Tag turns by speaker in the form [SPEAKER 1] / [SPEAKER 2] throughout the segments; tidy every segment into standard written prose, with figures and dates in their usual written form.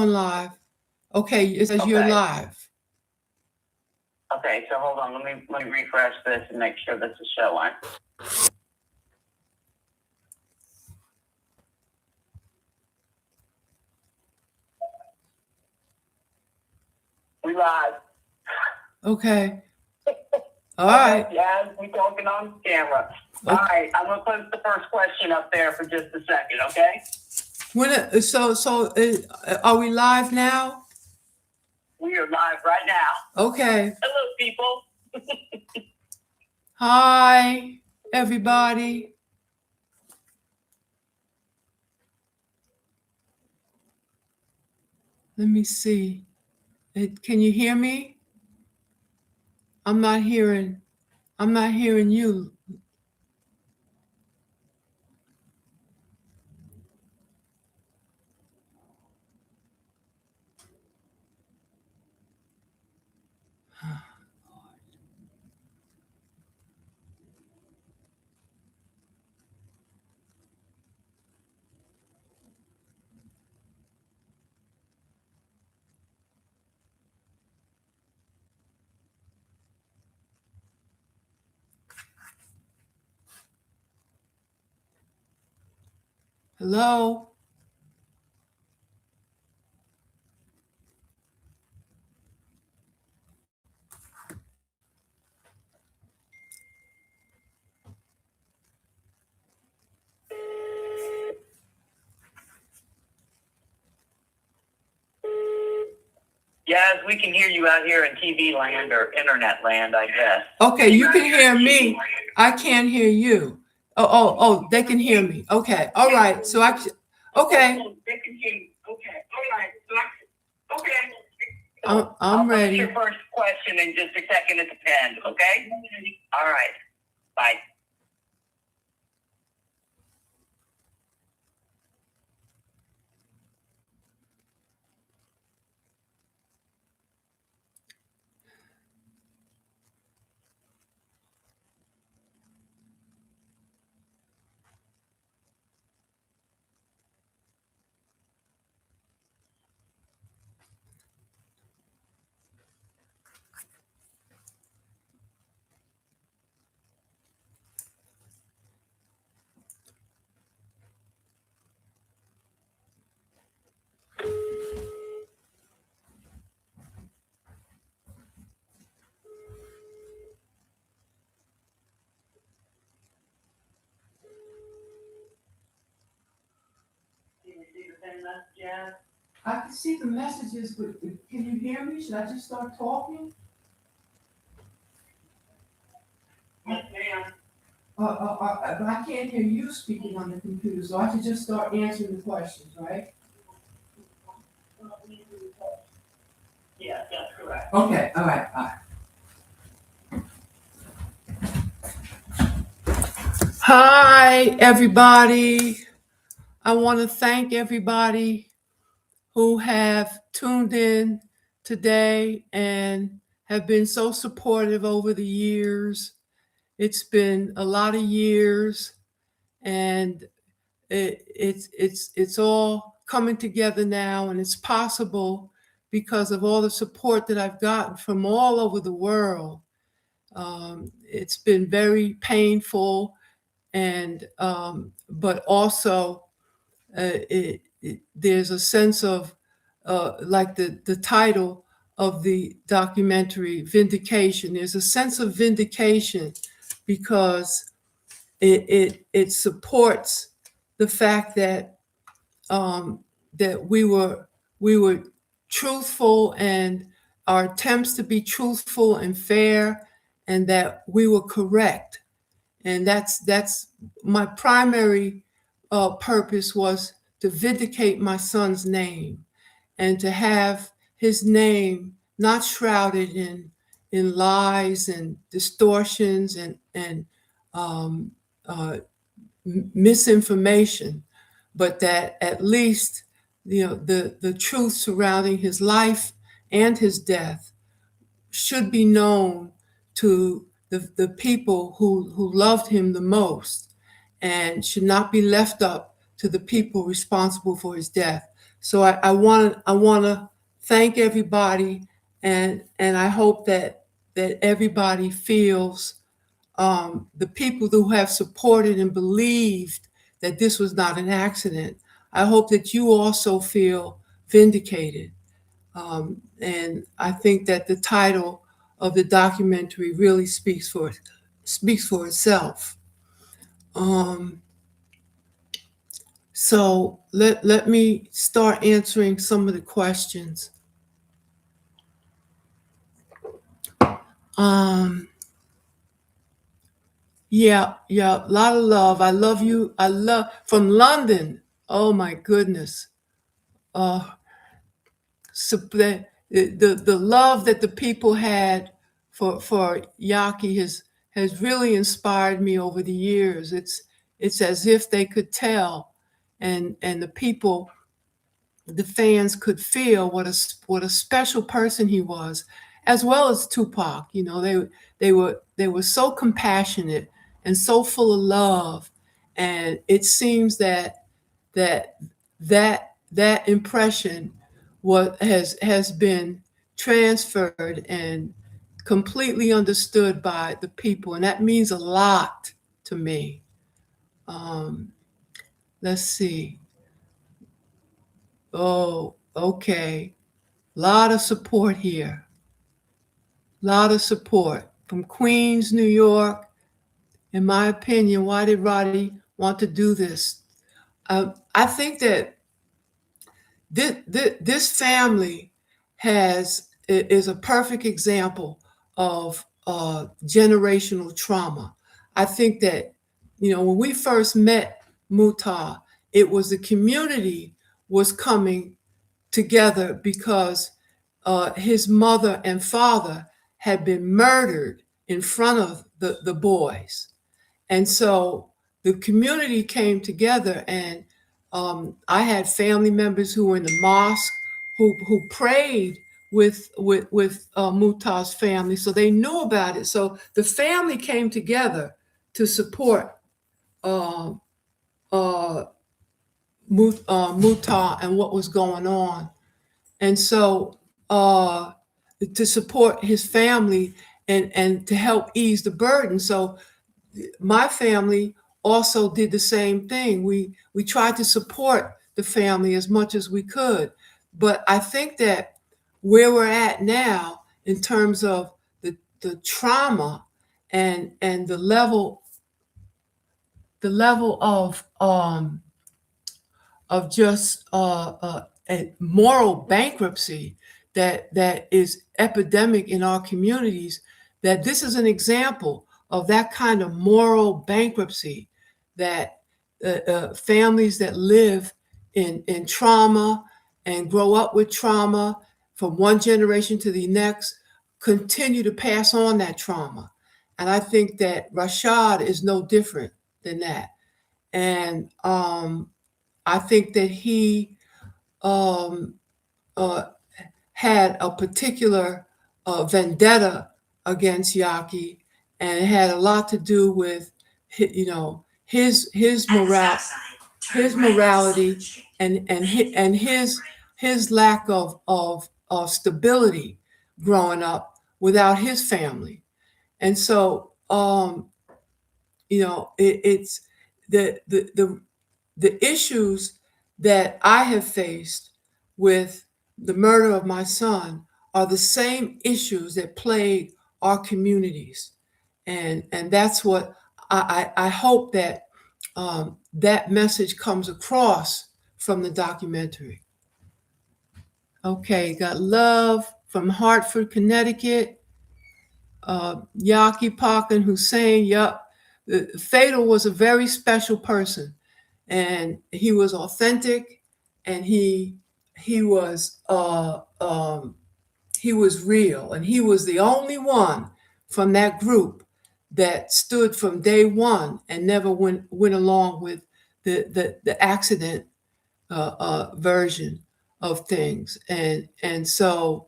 [SPEAKER 1] live. Okay, it says you're live.
[SPEAKER 2] Okay, so hold on. Let me refresh this and make sure this is showing. We live.
[SPEAKER 1] Okay. All right.
[SPEAKER 2] Yeah, we talking on camera. Okay. All right, I'm gonna put the first question up there for just a second. Okay.
[SPEAKER 1] Are we live now?
[SPEAKER 2] We are live right now.
[SPEAKER 1] Okay.
[SPEAKER 2] Hello, people.
[SPEAKER 1] Hi, everybody. Let me see. Can you hear me? I'm not hearing you. Hello?
[SPEAKER 2] Yes, we can hear you out here in TV land or internet land, I guess.
[SPEAKER 1] Okay, you can hear me. I can't hear you. Oh, they can hear me. Okay, all right. So okay.
[SPEAKER 2] They can hear you. Okay, all right. So okay.
[SPEAKER 1] I'm ready.
[SPEAKER 2] Your first question in just a second at the end, okay? All right. Bye.
[SPEAKER 1] I can see the messages, but can you hear me? Should I just start talking?
[SPEAKER 2] Yes, ma'am.
[SPEAKER 1] But I can't hear you speaking on the computer, so I should just start answering the questions, right?
[SPEAKER 2] Yes, that's correct.
[SPEAKER 1] Okay, all right. Hi, everybody. I want to thank everybody who have tuned in today and have been so supportive over the years. It's been a lot of years, and it's all coming together now, and it's possible because of all the support that I've gotten from all over the world. It's been very painful, and but also there's a sense of like the title of the documentary, Vindication. There's a sense of vindication because it supports the fact that that we were truthful, and our attempts to be truthful and fair, and that we were correct. And that's my primary purpose, was to vindicate my son's name and to have his name not shrouded in lies and distortions and misinformation, but that at least the truth surrounding his life and his death should be known to the people who loved him the most, and should not be left up to the people responsible for his death. So I want to thank everybody, and I hope that everybody feels, the people who have supported and believed that this was not an accident. I hope that you also feel vindicated. And I think that the title of the documentary really speaks for itself. Um, so let me start answering some of the questions. Yeah, a lot of love. I love you. I love from London. Oh my goodness. So the love that the people had for Yaki has really inspired me over the years. It's as if they could tell, and the people, the fans could feel what a special person he was, as well as Tupac. You know, they were so compassionate and so full of love, and it seems that that impression has been transferred and completely understood by the people, and that means a lot to me. Let's see. Oh, okay. Lot of support here. Lot of support from Queens, New York. In my opinion, why did Roddy want to do this? I think that this family is a perfect example of generational trauma. I think that, you know, when we first met Muta, it was the community was coming together because his mother and father had been murdered in front of the boys. And so the community came together, and I had family members who were in the mosque who prayed with Muta's family, so they knew about it. So the family came together to support uh, uh, Muta and what was going on, and so to support his family and to help ease the burden. So my family also did the same thing. We tried to support the family as much as we could. But I think that where we're at now in terms of the trauma and the level of just a moral bankruptcy that is epidemic in our communities, that this is an example of that kind of moral bankruptcy, that families that live in trauma and grow up with trauma from one generation to the next continue to pass on that trauma. And I think that Rashad is no different than that. And I think that he um, uh, had a particular vendetta against Yaki, and it had a lot to do with, you know, his morality, and his lack of stability growing up without his family. And so you know, it's the issues that I have faced with the murder of my son are the same issues that plague our communities, and that's what I hope that that message comes across from the documentary. Okay, got love from Hartford, Connecticut. Yaki, Pak, and Hussein. Yup, Fatal was a very special person, and he was authentic, and he was he was real, and he was the only one from that group that stood from day one and never went along with the accident version of things, and so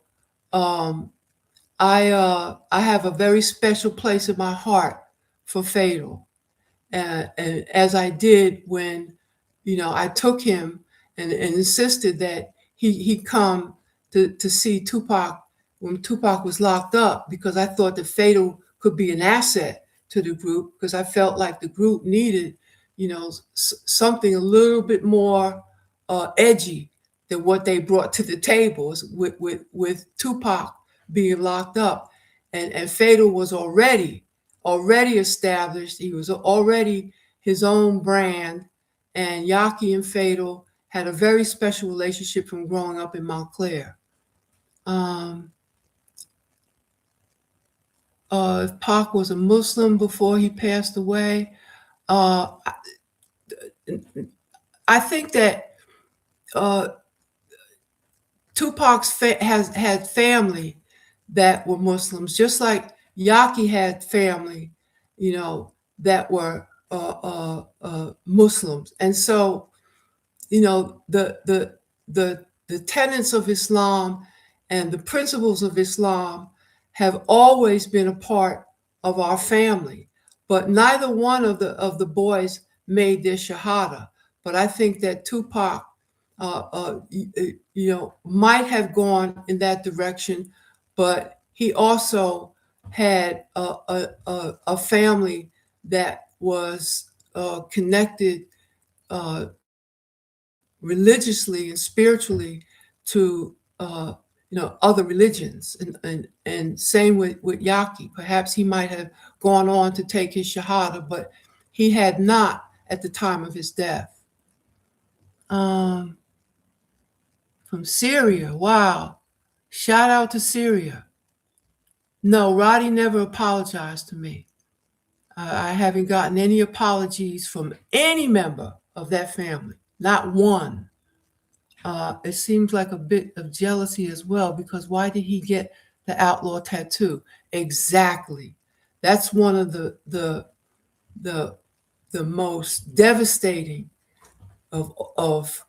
[SPEAKER 1] I have a very special place in my heart for Fatal, and as I did when, you know, I took him and insisted that he come to see Tupac when Tupac was locked up, because I thought that Fatal could be an asset to the group, because I felt like the group needed, something a little bit more edgy than what they brought to the table with Tupac being locked up, and Fatal was already established. He was already his own brand, and Yaki and Fatal had a very special relationship from growing up in Montclair. Pac was a Muslim before he passed away. I think that Tupac's has had family that were Muslims, just like Yaki had family, that were Muslims, and so the tenets of Islam and the principles of Islam have always been a part of our family, but neither one of the boys made their shahada. But I think that Tupac, might have gone in that direction, but he also had a family that was connected religiously and spiritually to other religions, and same with Yaki. Perhaps he might have gone on to take his shahada, but he had not at the time of his death. From Syria, wow, shout out to Syria. No, Roddy never apologized to me. I haven't gotten any apologies from any member of that family, not one. It seems like a bit of jealousy as well, because why did he get the outlaw tattoo? Exactly. That's one of the most devastating of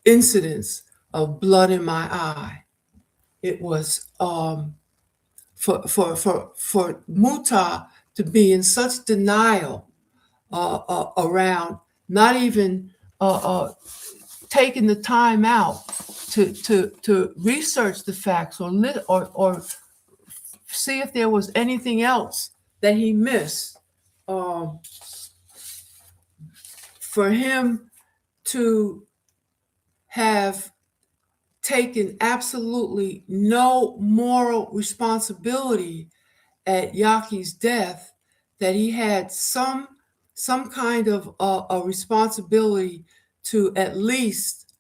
[SPEAKER 1] incidents of blood in my eye. It was for Muta to be in such denial around not even taking the time out to research the facts or see if there was anything else that he missed. For him to have taken absolutely no moral responsibility at Yaki's death, that he had some kind of a responsibility to at least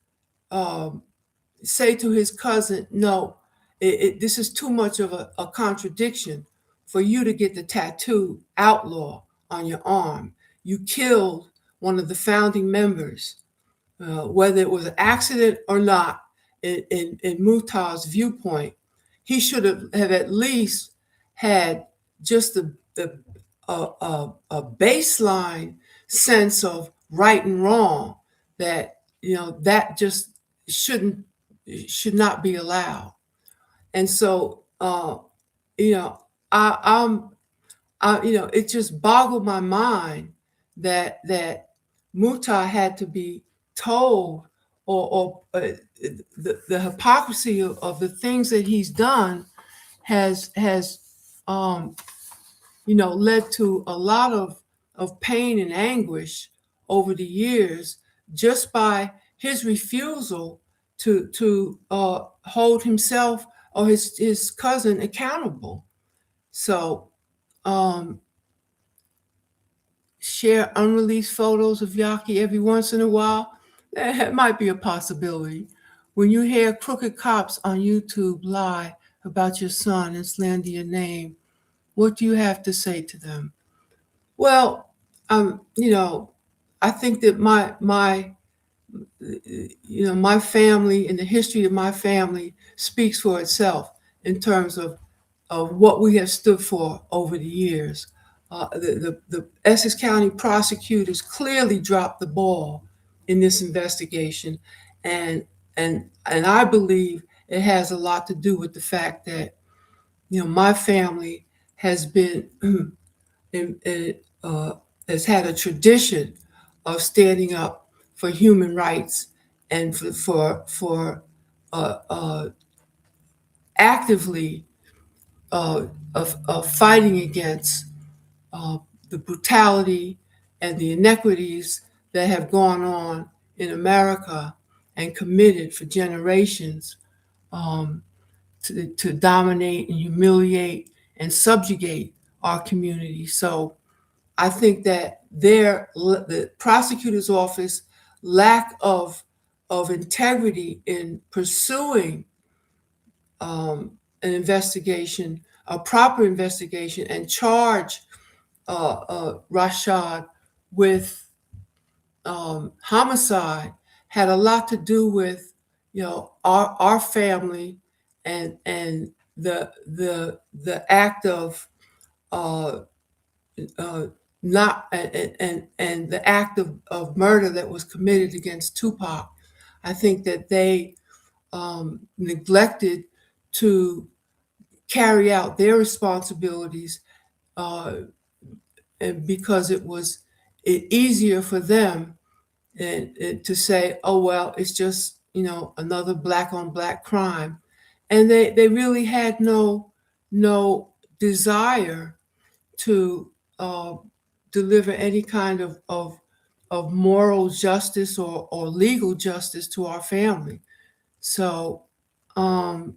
[SPEAKER 1] say to his cousin, no, this is too much of a contradiction for you to get the tattoo outlaw on your arm. You killed one of the founding members, whether it was an accident or not. In Muta's viewpoint, he should have at least had just a baseline sense of right and wrong, that that just should not be allowed. And so it just boggled my mind that Muta had to be told, or the hypocrisy of the things that he's done has led to a lot of pain and anguish over the years, just by his refusal to hold himself or his cousin accountable. So share unreleased photos of Yaki every once in a while. That might be a possibility. When you hear crooked cops on YouTube lie about your son and slander your name, what do you have to say to them? Well, I think that my family and the history of my family speaks for itself in terms of what we have stood for over the years. The Essex County prosecutors clearly dropped the ball in this investigation, and I believe it has a lot to do with the fact that my family has been has had a tradition of standing up for human rights and for actively of fighting against the brutality and the inequities that have gone on in America and committed for generations to dominate and humiliate and subjugate our community. So I think that the prosecutor's office lack of integrity in pursuing an investigation, a proper investigation, and charge Rashad with homicide had a lot to do with, our family and the act of not and the act of murder that was committed against Tupac. I think that they neglected to carry out their responsibilities, and because it was easier for them and to say, oh well, it's just another black on black crime, and they really had no desire to deliver any kind of moral justice or legal justice to our family. So that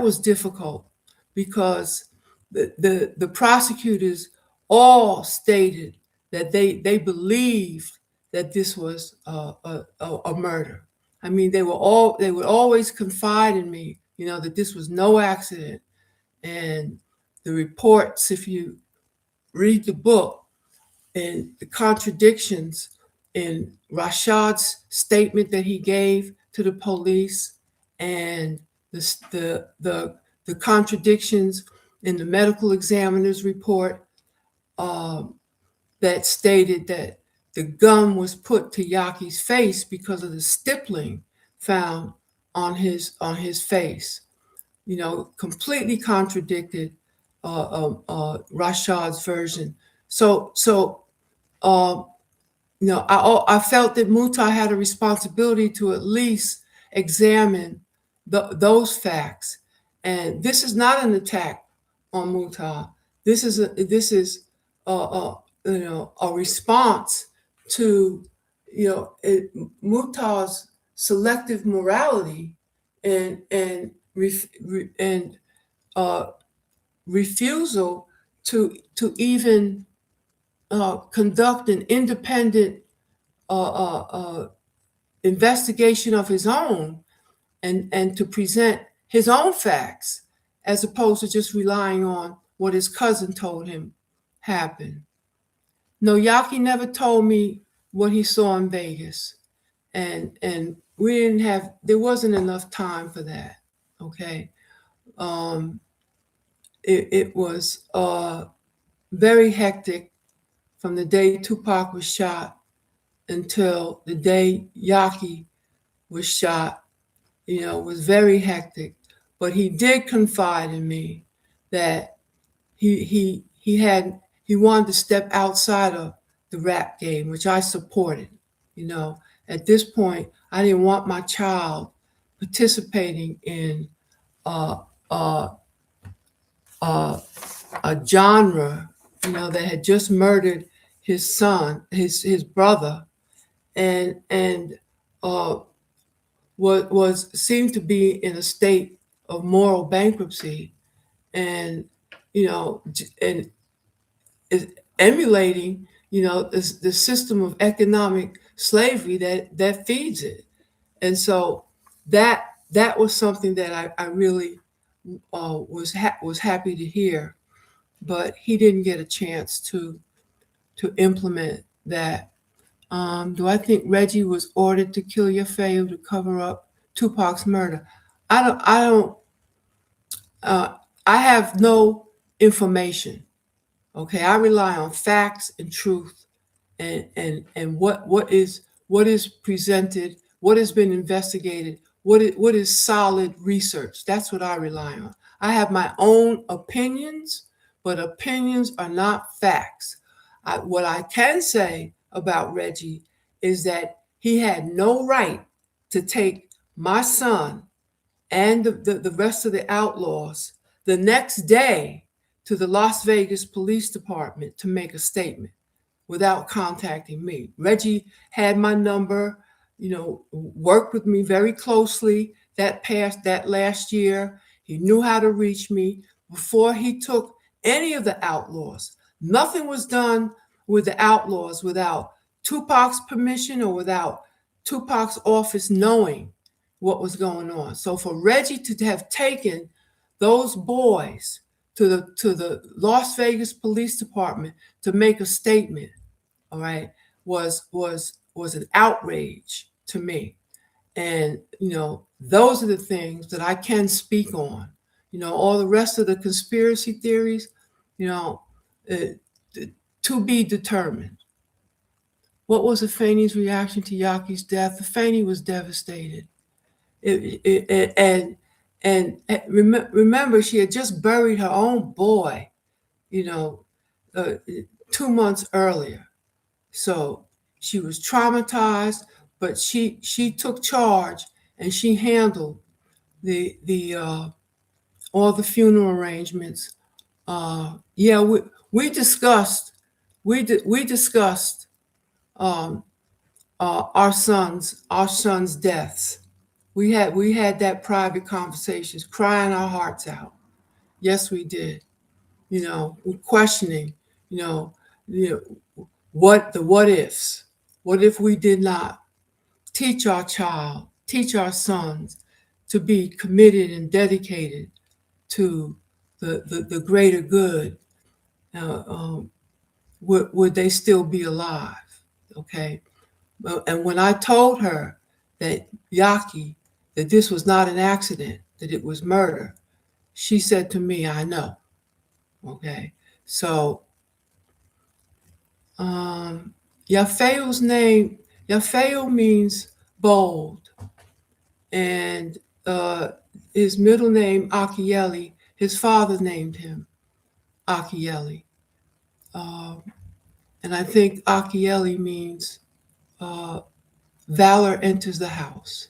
[SPEAKER 1] was difficult because the prosecutors all stated that they believed that this was a murder. I mean, they would always confide in me, that this was no accident. And the reports, if you read the book, and the contradictions in Rashad's statement that he gave to the police, and the contradictions in the medical examiner's report that stated that the gun was put to Yaki's face because of the stippling found on his face. Completely contradicted Rashad's version. So I felt that Muta had a responsibility to at least examine those facts. And this is not an attack on Muta. This is a response to Muta's selective morality and refusal to even conduct an independent investigation of his own and to present his own facts, as opposed to just relying on what his cousin told him happened. No, Yaki never told me what he saw in Vegas, and there wasn't enough time for that. Okay. It was very hectic from the day Tupac was shot until the day Yaki was shot. It was very hectic. But he did confide in me that he wanted to step outside of the rap game, which I supported. At this point, I didn't want my child participating in a genre, that had just murdered his son, his brother, and seemed to be in a state of moral bankruptcy, and and is emulating the system of economic slavery that feeds it. And so that was something that I really was happy to hear, but he didn't get a chance to implement that. Do I think Reggie was ordered to kill Yafeu to cover up Tupac's murder? I have no information. Okay, I rely on facts and truth, and what is presented, what has been investigated, what is solid research. That's what I rely on. I have my own opinions, but opinions are not facts. What I can say about Reggie is that he had no right to take my son and the rest of the outlaws the next day to the Las Vegas Police Department to make a statement without contacting me. Reggie had my number, worked with me very closely that last year. He knew how to reach me before he took any of the outlaws. Nothing was done with the outlaws without Tupac's permission or without Tupac's office knowing what was going on. So for Reggie to have taken those boys to the Las Vegas Police Department to make a statement, all right, was an outrage to me. And those are the things that I can speak on. All the rest of the conspiracy theories, to be determined. What was Afeni's reaction to Yaki's death? Afeni was devastated. Remember, she had just buried her own boy, 2 months earlier. So she was traumatized, but she took charge and she handled the all the funeral arrangements. We discussed our sons' deaths. We had that private conversations, crying our hearts out. Yes, we did. Questioning, what ifs. What if we did not teach our sons to be committed and dedicated to the greater good? Would they still be alive? Okay. And when I told her that that this was not an accident, that it was murder, she said to me, I know. Okay. So Yafeo's name, Yafeo means bold. And his middle name, Akieli, his father named him Akieli. And I think Akieli means valor enters the house.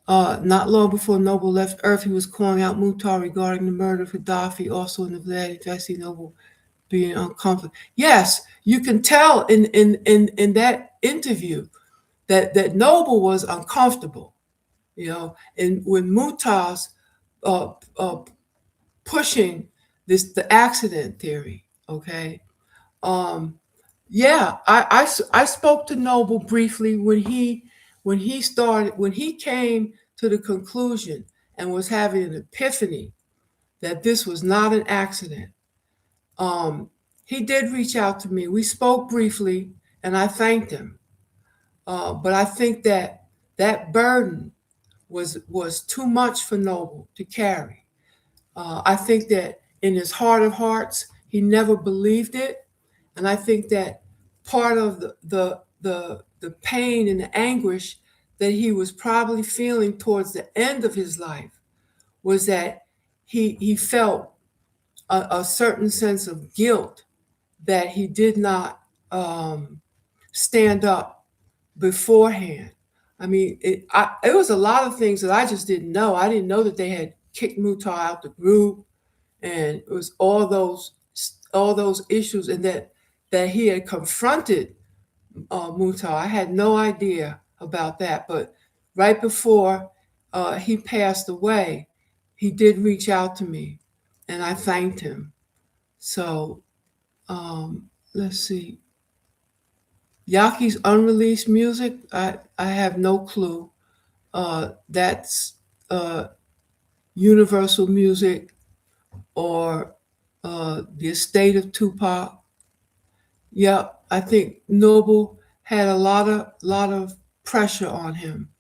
[SPEAKER 1] Not long before Noble left Earth, he was calling out Muhtar regarding the murder of Kadafi, also in the Vlad. I see Noble being uncomfortable. Yes, you can tell in that interview that Noble was uncomfortable, and when Muhtar's pushing the accident theory, okay. I spoke to Noble briefly when he came to the conclusion and was having an epiphany that this was not an accident. He did reach out to me. We spoke briefly, and I thanked him. But I think that burden was too much for Noble to carry. I think that in his heart of hearts, he never believed it. And I think that part of the pain and the anguish that he was probably feeling towards the end of his life was that he felt a certain sense of guilt that he did not stand up beforehand. I mean, it was a lot of things that I just didn't know. I didn't know that they had kicked Muhtar out the group, and it was all those issues, and that he had confronted Muhtar. I had no idea about that, but right before he passed away, he did reach out to me, and I thanked him. So let's see. Yaki's unreleased music, I have no clue. That's Universal Music or the estate of Tupac. Yeah, I think Noble had a lot of pressure on him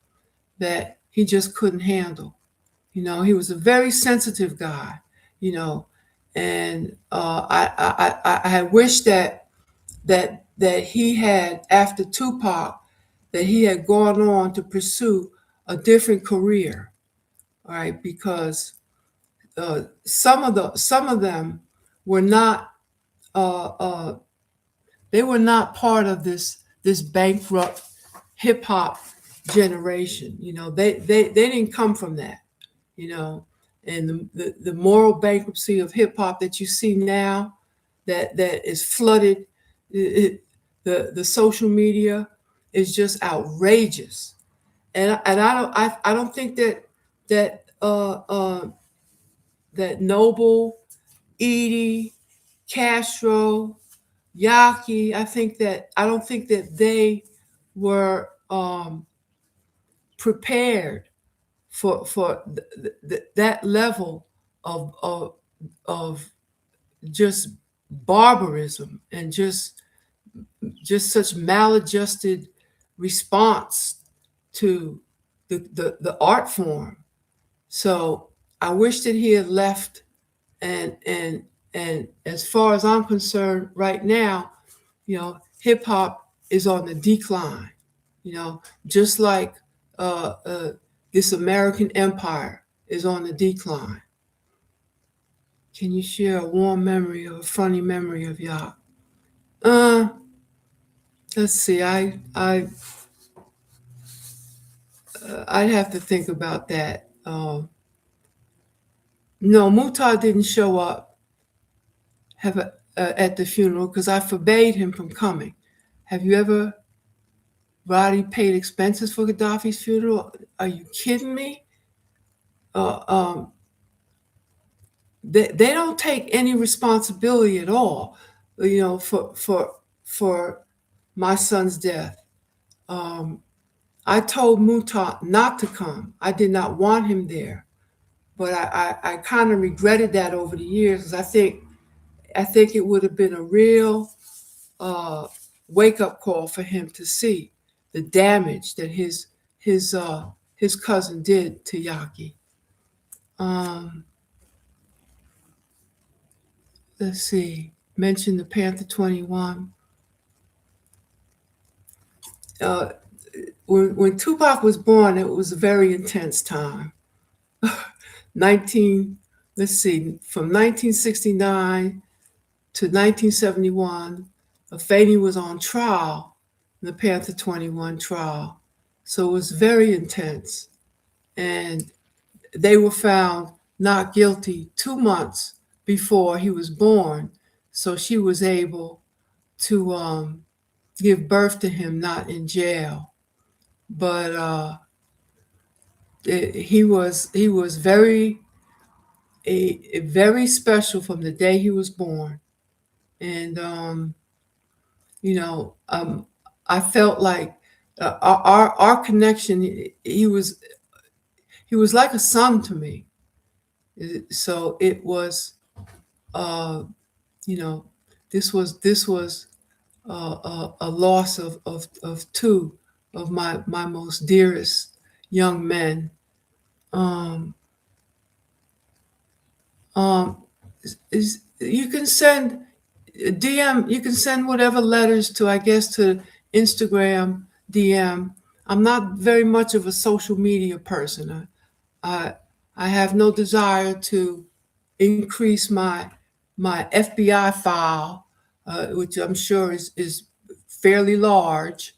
[SPEAKER 1] that he just couldn't handle. He was a very sensitive guy, and I wish that he had, after Tupac, that he had gone on to pursue a different career, all right? Because some of them were not they were not part of this this bankrupt hip hop generation. You know, they didn't come from that. You know, and the moral bankruptcy of hip hop that you see now, that is flooded, the social media is just outrageous, and I don't think that that Noble, Edie, Castro, Yaki, I don't think that they were prepared for that level of just barbarism and just such maladjusted response to the art form. So I wish that he had left, and as far as I'm concerned right now, you know, hip hop is on the decline, you know, just like this American empire is on the decline. Can you share a warm memory or a funny memory of Yak? Let's see. I'd have to think about that. No, Mutar didn't show up at the funeral because I forbade him from coming. Have you ever, Roddy, paid expenses for Gaddafi's funeral? Are you kidding me? They don't take any responsibility at all, you know, for my son's death. I told Mutar not to come. I did not want him there, but I kind of regretted that over the years because I think it would have been a real wake-up call for him to see the damage that his cousin did to Yaki. Let's see. Mention the Panther 21. When Tupac was born, it was a very intense time. let's see, from 1969 to 1971, Afeni was on trial, the Panther 21 trial. So it was very intense. And they were found not guilty 2 months before he was born. So she was able to give birth to him not in jail. But he was very special from the day he was born. And you know, I felt like our connection. He was like a son to me. So it was, you know, this was a loss of two of my most dearest young men. You can send DM. You can send whatever letters to, I guess, to Instagram DM. I'm not very much of a social media person. I have no desire to increase my FBI file, which I'm sure is fairly large,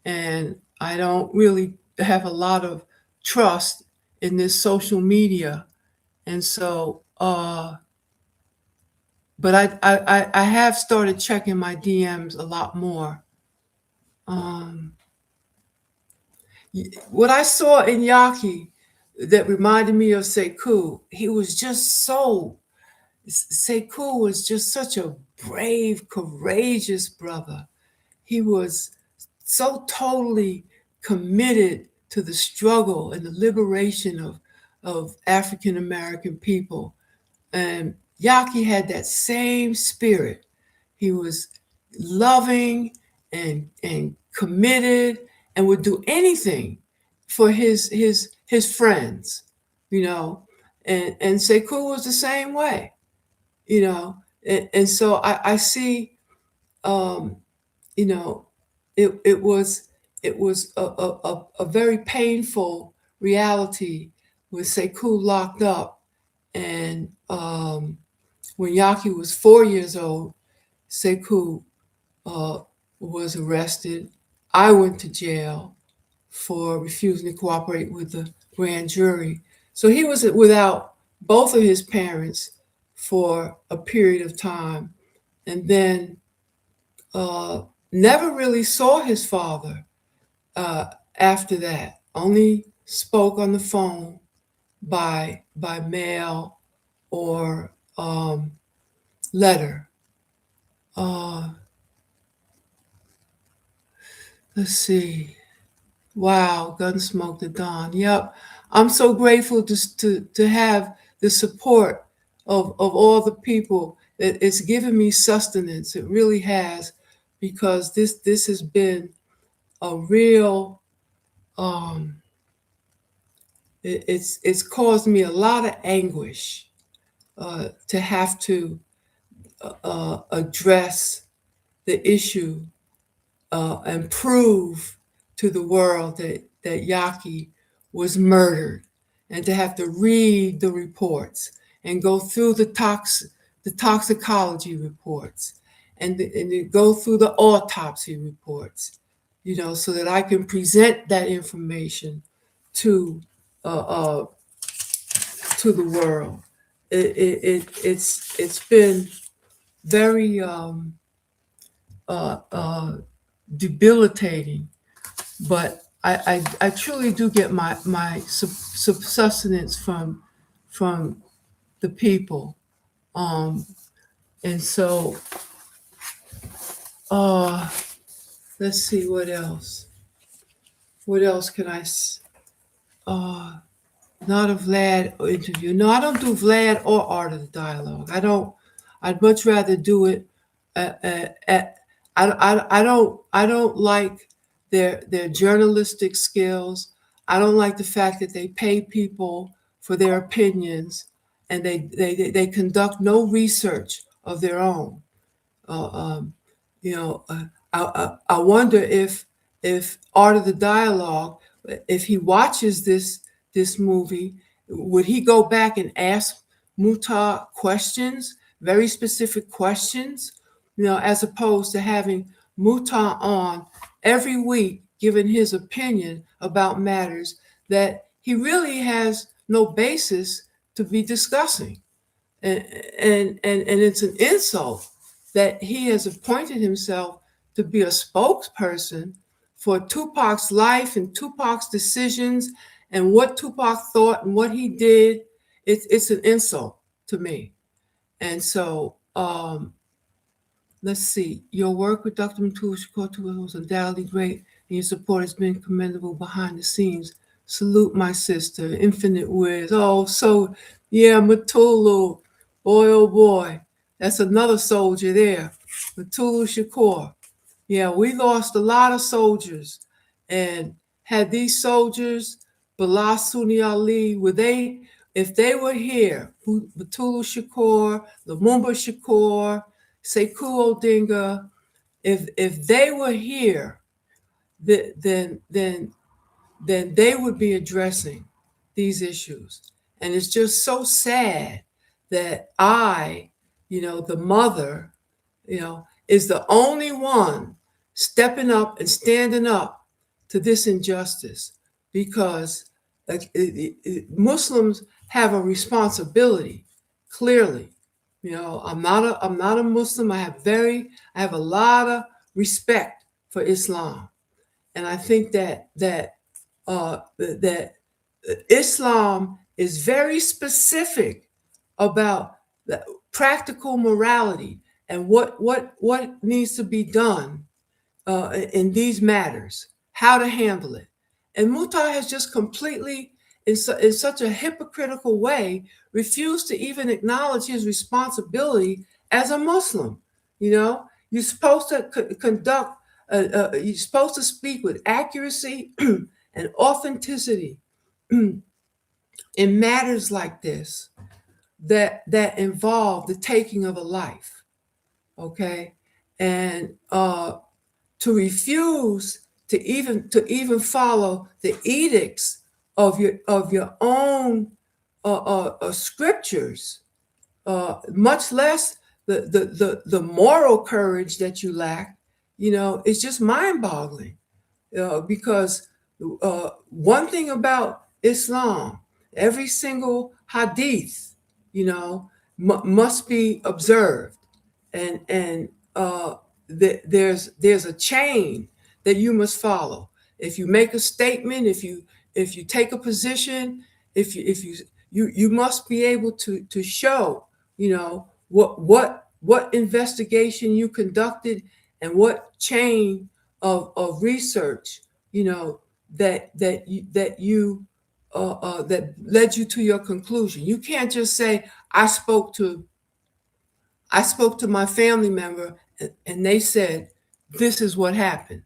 [SPEAKER 1] and I don't really have a lot of trust in this social media, and so. But I have started checking my DMs a lot more. What I saw in Yaki that reminded me of Sekou, Sekou was just such a brave, courageous brother. He was so totally committed to the struggle and the liberation of African American people. And Yaki had that same spirit. He was loving and committed and would do anything for his friends, you know. And Sekou was the same way, you know. And so I see, you know, it was a very painful reality with Sekou locked up. And when Yaki was 4 years old, Sekou was arrested I went to jail for refusing to cooperate with the grand jury. So he was without both of his parents for a period of time, and then never really saw his father after that. Only spoke on the phone by mail or letter. Uh, let's see. Wow, Gunsmoke to Dawn. Yep. I'm so grateful to have the support of all the people. It's given me sustenance. It really has, because this has been a real it's caused me a lot of anguish to have to address the issue and prove to the world that Yaki was murdered, and to have to read the reports and go through the toxicology reports, and to go through the autopsy reports, so that I can present that information to uh, uh, to the world. It's been very debilitating, but I truly do get my sustenance from the people, and so let's see what else. What else can I? Not a Vlad interview. No, I don't do Vlad or Art of the Dialogue. I don't. I'd much rather do it. I don't like their journalistic skills. I don't like the fact that they pay people for their opinions, and they conduct no research of their own. Uh, um, I wonder if Art of the Dialogue, if he watches this movie, would he go back and ask Muta questions, very specific questions, as opposed to having Muta on every week giving his opinion about matters that he really has no basis to be discussing. And it's an insult that he has appointed himself to be a spokesperson for Tupac's life and Tupac's decisions and what Tupac thought and what he did. It's an insult to me. And so let's see. Your work with Dr. Mutulu Shakur was undoubtedly great, and your support has been commendable behind the scenes. Salute my sister, Infinite Wiz. Oh, so yeah, Mutulu. Boy, oh boy. That's another soldier there. Mutulu Shakur. Yeah, we lost a lot of soldiers. And had these soldiers, Bala Suni Ali, if they were here, Mutulu Shakur, Lumumba Shakur, Sekou Odinga, if they were here, then they would be addressing these issues. And it's just so sad that the mother, is the only one stepping up and standing up to this injustice, because Muslims have a responsibility, clearly. I'm not a Muslim. I have a lot of respect for Islam, and I think that Islam is very specific about the practical morality and what needs to be done in these matters, how to handle it. And Muta has just completely, in such a hypocritical way, refused to even acknowledge his responsibility as a Muslim. You're supposed to you're supposed to speak with accuracy and authenticity in matters like this that involve the taking of a life. Okay, and to refuse to even follow the edicts of your own scriptures, much less the moral courage that you lack, is just mind-boggling. because one thing about Islam, every single hadith, must be observed, and there's a chain that you must follow. If you make a statement, if you take a position, if you must be able to show, what investigation you conducted and what chain of research, that led you to your conclusion. You can't just say, I spoke to my family member and they said this is what happened.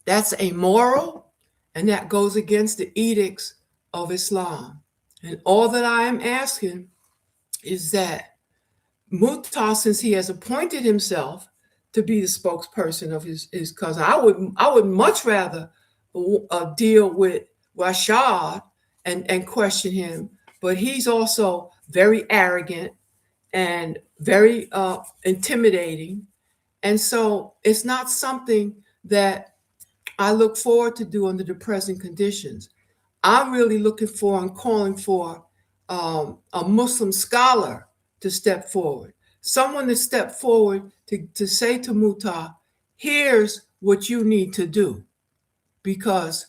[SPEAKER 1] That's amoral, and that goes against the edicts of Islam. And all that I am asking is that Muta, since he has appointed himself to be the spokesperson of his cousin, I would much rather deal with Rashad and question him, but he's also very arrogant and very intimidating, and so it's not something that I look forward to do under the present conditions. I'm really looking for and calling for a Muslim scholar to step forward, someone to step forward to say to Muta, here's what you need to do. Because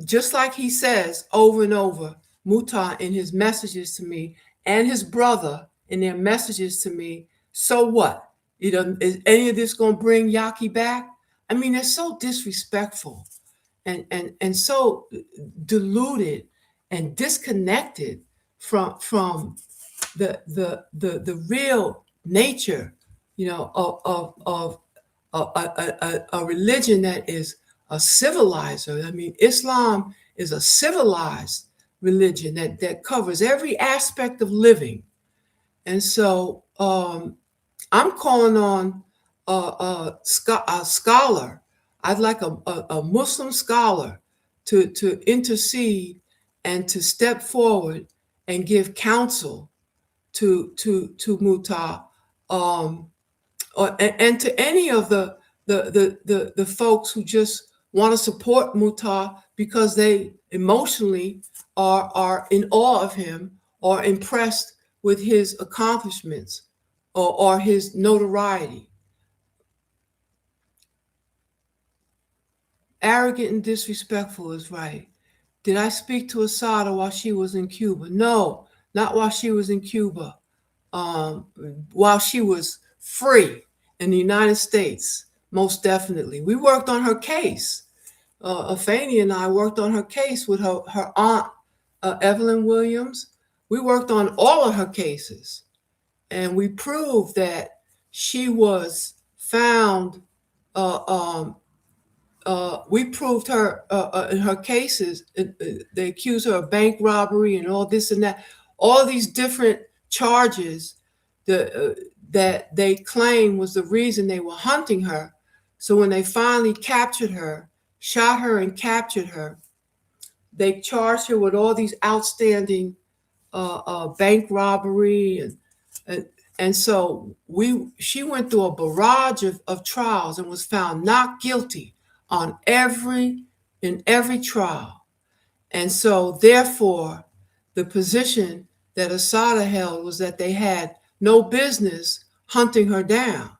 [SPEAKER 1] just like he says over and over, Muta in his messages to me and his brother in their messages to me, so what? Is any of this going to bring Yaki back? I mean, they're so disrespectful and so deluded and disconnected from the real nature, of a religion that is a civilizer. I mean, Islam is a civilized religion that covers every aspect of living. And so I'm calling on a scholar. I'd like a Muslim scholar to intercede and to step forward and give counsel to Muta, and to any of the folks who just want to support Muta because they emotionally are in awe of him or impressed with his accomplishments or his notoriety. Arrogant and disrespectful is right. Did I speak to Asada while she was in Cuba? No, not while she was in Cuba. While she was free in the United States, most definitely. We worked on her case. Afeni and I worked on her case with her aunt, Evelyn Williams. We worked on all of her cases. And we proved that she was found, we proved her in her cases, they accused her of bank robbery and all this and that, all these different charges that they claim was the reason they were hunting her. So when they finally captured her, shot her and captured her, they charged her with all these outstanding bank robbery and so she went through a barrage of trials and was found not guilty in every trial. And so therefore, the position that Asada held was that they had no business hunting her down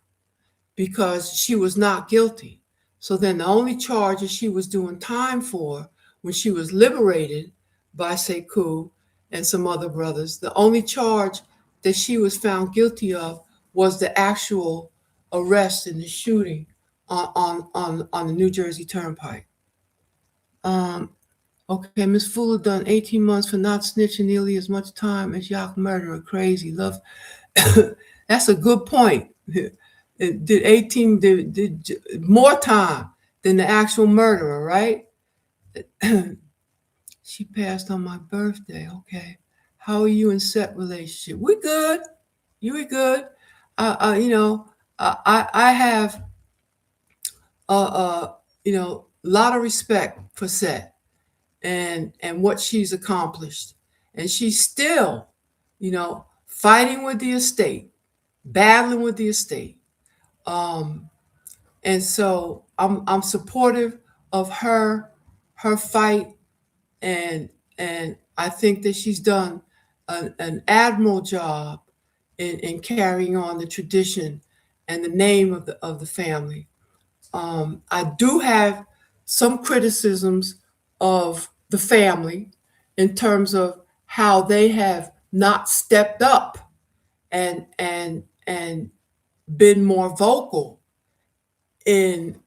[SPEAKER 1] because she was not guilty. So then the only charges she was doing time for when she was liberated by Sekou and some other brothers, the only charge that she was found guilty of was the actual arrest and the shooting on the New Jersey Turnpike. Okay, Miss Fula done 18 months for not snitching nearly as much time as Yak murderer. Crazy. Love. That's a good point. Did 18 did more time than the actual murderer, right? She passed on my birthday. Okay. How are you in set relationship? We good. You good. I have a lot of respect for Set and what she's accomplished. And she's still, fighting with the estate, battling with the estate. And so I'm supportive of her fight, and I think that she's done an admirable job in carrying on the tradition and the name of the family. I do have some criticisms of the family in terms of how they have not stepped up and been more vocal in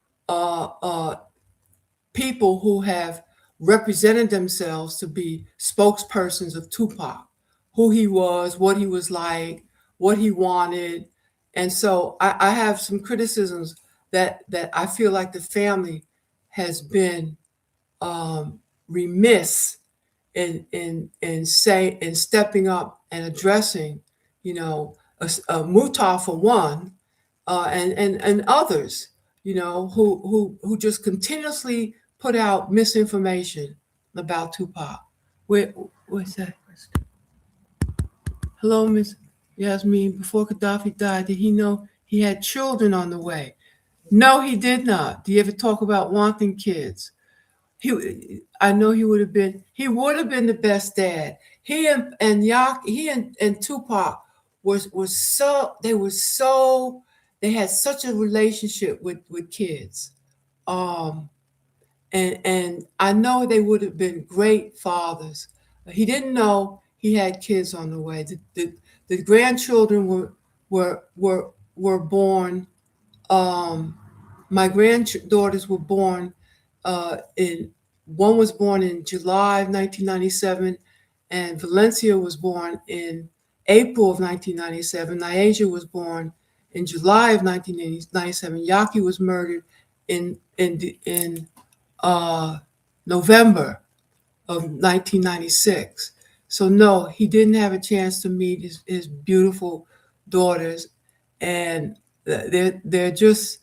[SPEAKER 1] people who have represented themselves to be spokespersons of Tupac, who he was, what he was like, what he wanted. And so I have some criticisms that I feel like the family has been remiss in stepping up and addressing, you know, Mutar for one, and others, you know, who just continuously put out misinformation about Tupac. Where's that? Hello, Miss Yaasmyn. Before Gaddafi died, did he know he had children on the way? No, he did not. Do you ever talk about wanting kids? I know he would have been the best dad. He and Tupac they had such a relationship with kids. Um and I know they would have been great fathers. He didn't know he had kids on the way. The grandchildren were born. My granddaughters were born in one was born in July of 1997, and Valencia was born in April of 1997. Niaja was born in July of 1997. Yaki was murdered in November of 1996. So no, he didn't have a chance to meet his beautiful daughters, and they're just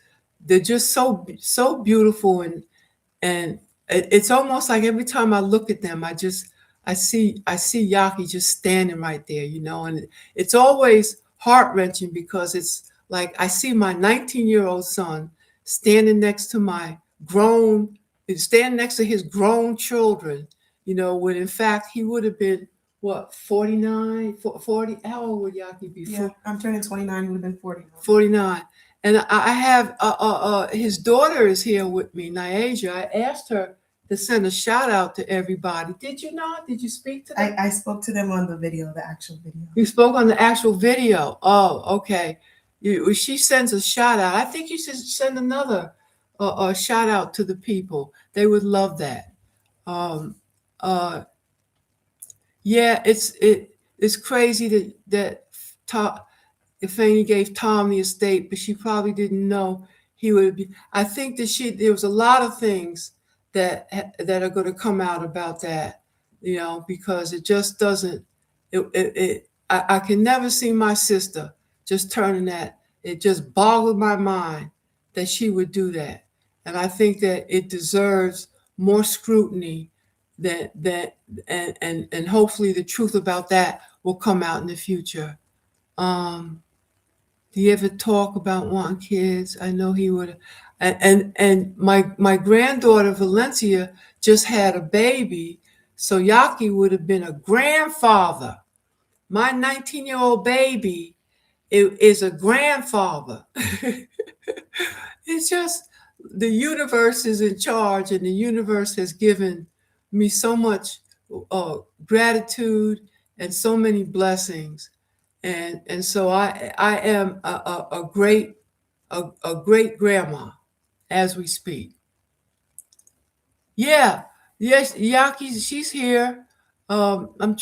[SPEAKER 1] so beautiful, and it's almost like every time I look at them, I see Yaki just standing right there, you know, and it's always heart wrenching because it's like I see my 19-year-old son standing next to standing next to his grown children, you know, when in fact he would have been what, 49, 40? How old would Yaki be?
[SPEAKER 3] Yeah, I'm turning 29. He would have been 49.
[SPEAKER 1] 49. And I have his daughter is here with me, Niaja. I asked her to send a shout out to everybody. Did you not? Did you speak to them?
[SPEAKER 3] I spoke to them on the video, the actual video.
[SPEAKER 1] You spoke on the actual video. Oh, okay. She sends a shout out. I think you should send another shout out to the people. They would love that. Um, uh, yeah, it's crazy that Fanny gave Tom the estate, but she probably didn't know he would be. I think that there was a lot of things that are going to come out about that, you know, because it just doesn't. I can never see my sister just turning that. It just boggled my mind that she would do that, and I think that it deserves more scrutiny. And hopefully the truth about that will come out in the future. Do you ever talk about wanting kids? I know he would. And my granddaughter Valencia just had a baby, so Yaki would have been a grandfather. My 19-year-old baby is a grandfather. It's just the universe is in charge, and the universe has given me so much gratitude and so many blessings. And so I am a great grandma as we speak. Yeah, yes, Yaki, she's here. I'm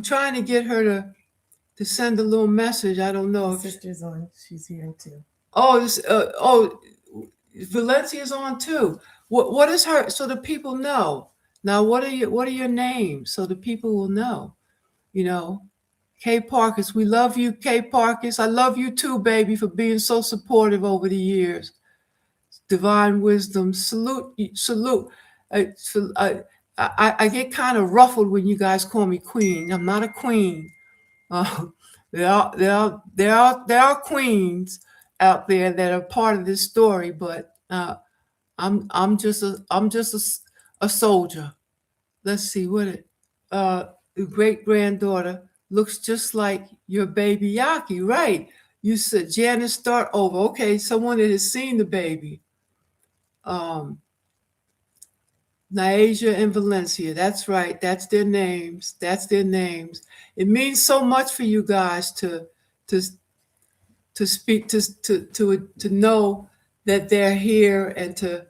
[SPEAKER 1] trying to get her to send a little message. I don't know.
[SPEAKER 3] My sister's on. She's here too.
[SPEAKER 1] Oh, Valencia's on too. What is her? So the people know. Now, what are your names so the people will know? You know. Kay Parkes, we love you, Kay Parkes. I love you too, baby, for being so supportive over the years. Divine wisdom, salute. I get kind of ruffled when you guys call me queen. I'm not a queen. There are queens, out there that are part of this story, but I'm just a soldier. Let's see what it. The great granddaughter looks just like your baby Yaki, right? You said Janice start over. Okay, someone that has seen the baby. Niaja and Valencia. That's right. That's their names. That's their names. It means so much for you guys to speak to know that they're here and to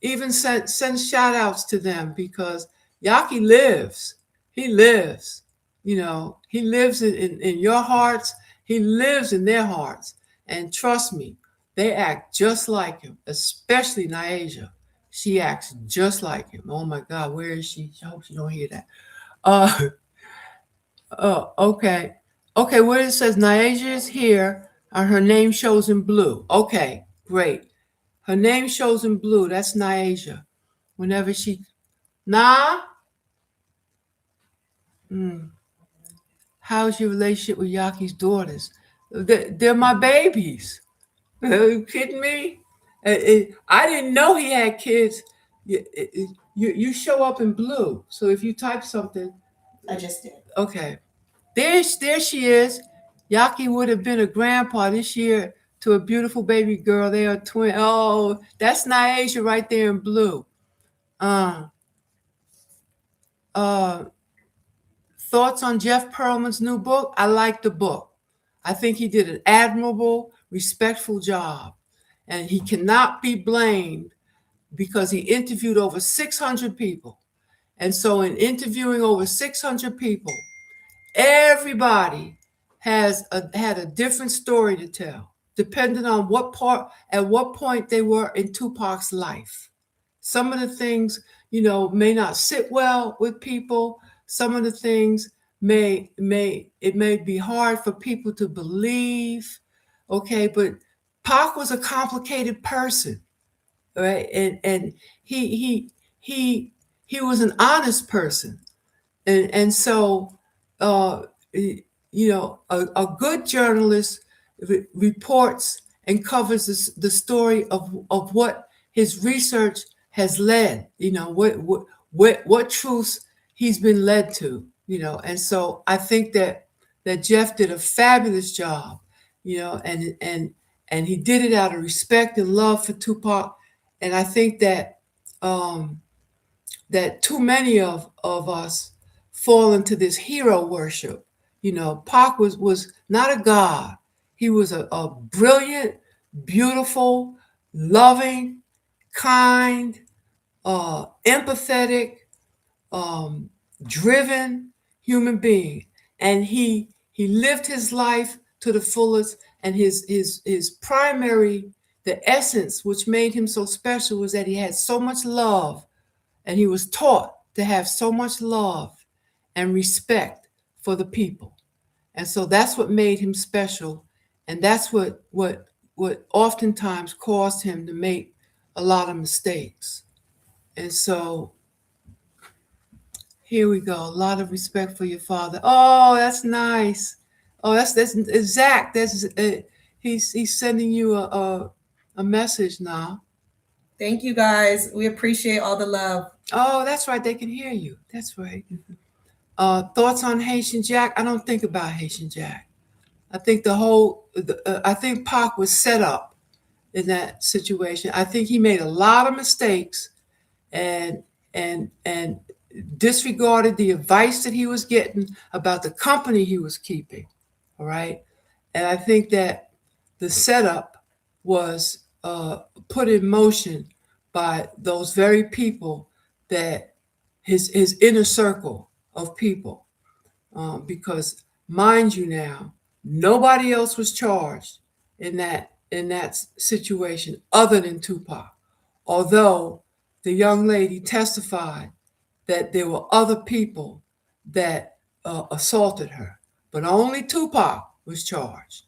[SPEAKER 1] even send shout outs to them because Yaki lives. He lives. You know, he lives in your hearts. He lives in their hearts. And trust me, they act just like him, especially Niaja. She acts just like him. Oh my God, where is she? I hope she don't hear that. Uh, okay. Okay, where it says Niaja is here, and her name shows in blue. Okay, great. Her name shows in blue. That's Niaja. Whenever she, nah. How's your relationship with Yaki's daughters? They're my babies. Are you kidding me? I didn't know he had kids. You show up in blue. So if you type something,
[SPEAKER 3] I just did.
[SPEAKER 1] okay. There she is. Yaki would have been a grandpa this year to a beautiful baby girl. They are twin. Oh, that's Niaja right there in blue. Uh, uh, Thoughts on Jeff Pearlman's new book? I like the book. I think he did an admirable, respectful job. And he cannot be blamed because he interviewed over 600 people. And so, in interviewing over 600 people, everybody had a different story to tell, depending on at what point they were in Tupac's life. Some of the things, may not sit well with people. Some of the things may be hard for people to believe. Okay, but Pac was a complicated person, right? And he was an honest person, and so a good journalist reports and covers the story of what his research has led, what truths he's been led to, and so I think that Jeff did a fabulous job, and he did it out of respect and love for Tupac, and I think that that too many of us fall into this hero worship. Pac was not a god. He was a brilliant, beautiful, loving, kind, empathetic, driven human being. And he lived his life to the fullest. And his primary, the essence which made him so special was that he had so much love, and he was taught to have so much love and respect for the people. And so that's what made him special. And that's what oftentimes caused him to make a lot of mistakes. And so here we go. A lot of respect for your father. Oh, that's nice. Oh, that's Zach. He's sending you a message now.
[SPEAKER 3] Thank you guys. We appreciate all the love.
[SPEAKER 1] Oh, that's right. They can hear you. That's right. Thoughts on Haitian Jack? I don't think about Haitian Jack. I think I think Pac was set up in that situation. I think he made a lot of mistakes and disregarded the advice that he was getting about the company he was keeping. All right. And I think that the setup was put in motion by those very people, that his inner circle of people. Because mind you now, nobody else was charged in that situation other than Tupac. Although the young lady testified that there were other people that assaulted her, but only Tupac was charged.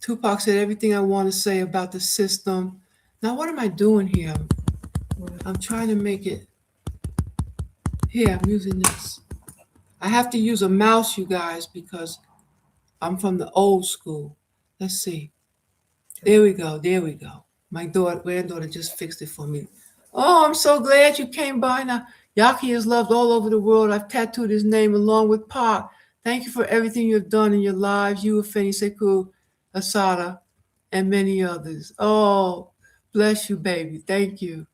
[SPEAKER 1] Tupac said everything I want to say about the system. Now, what am I doing here? I'm trying to make it. Here, I'm using this. I have to use a mouse, you guys, because I'm from the old school. Let's see. There we go. There we go. My granddaughter just fixed it for me. Oh, I'm so glad you came by. Now, Yaki is loved all over the world. I've tattooed his name along with Pac. Thank you for everything you've done in your lives. You, Afeni Sekou, Asada, and many others. Oh, bless you, baby. Thank you.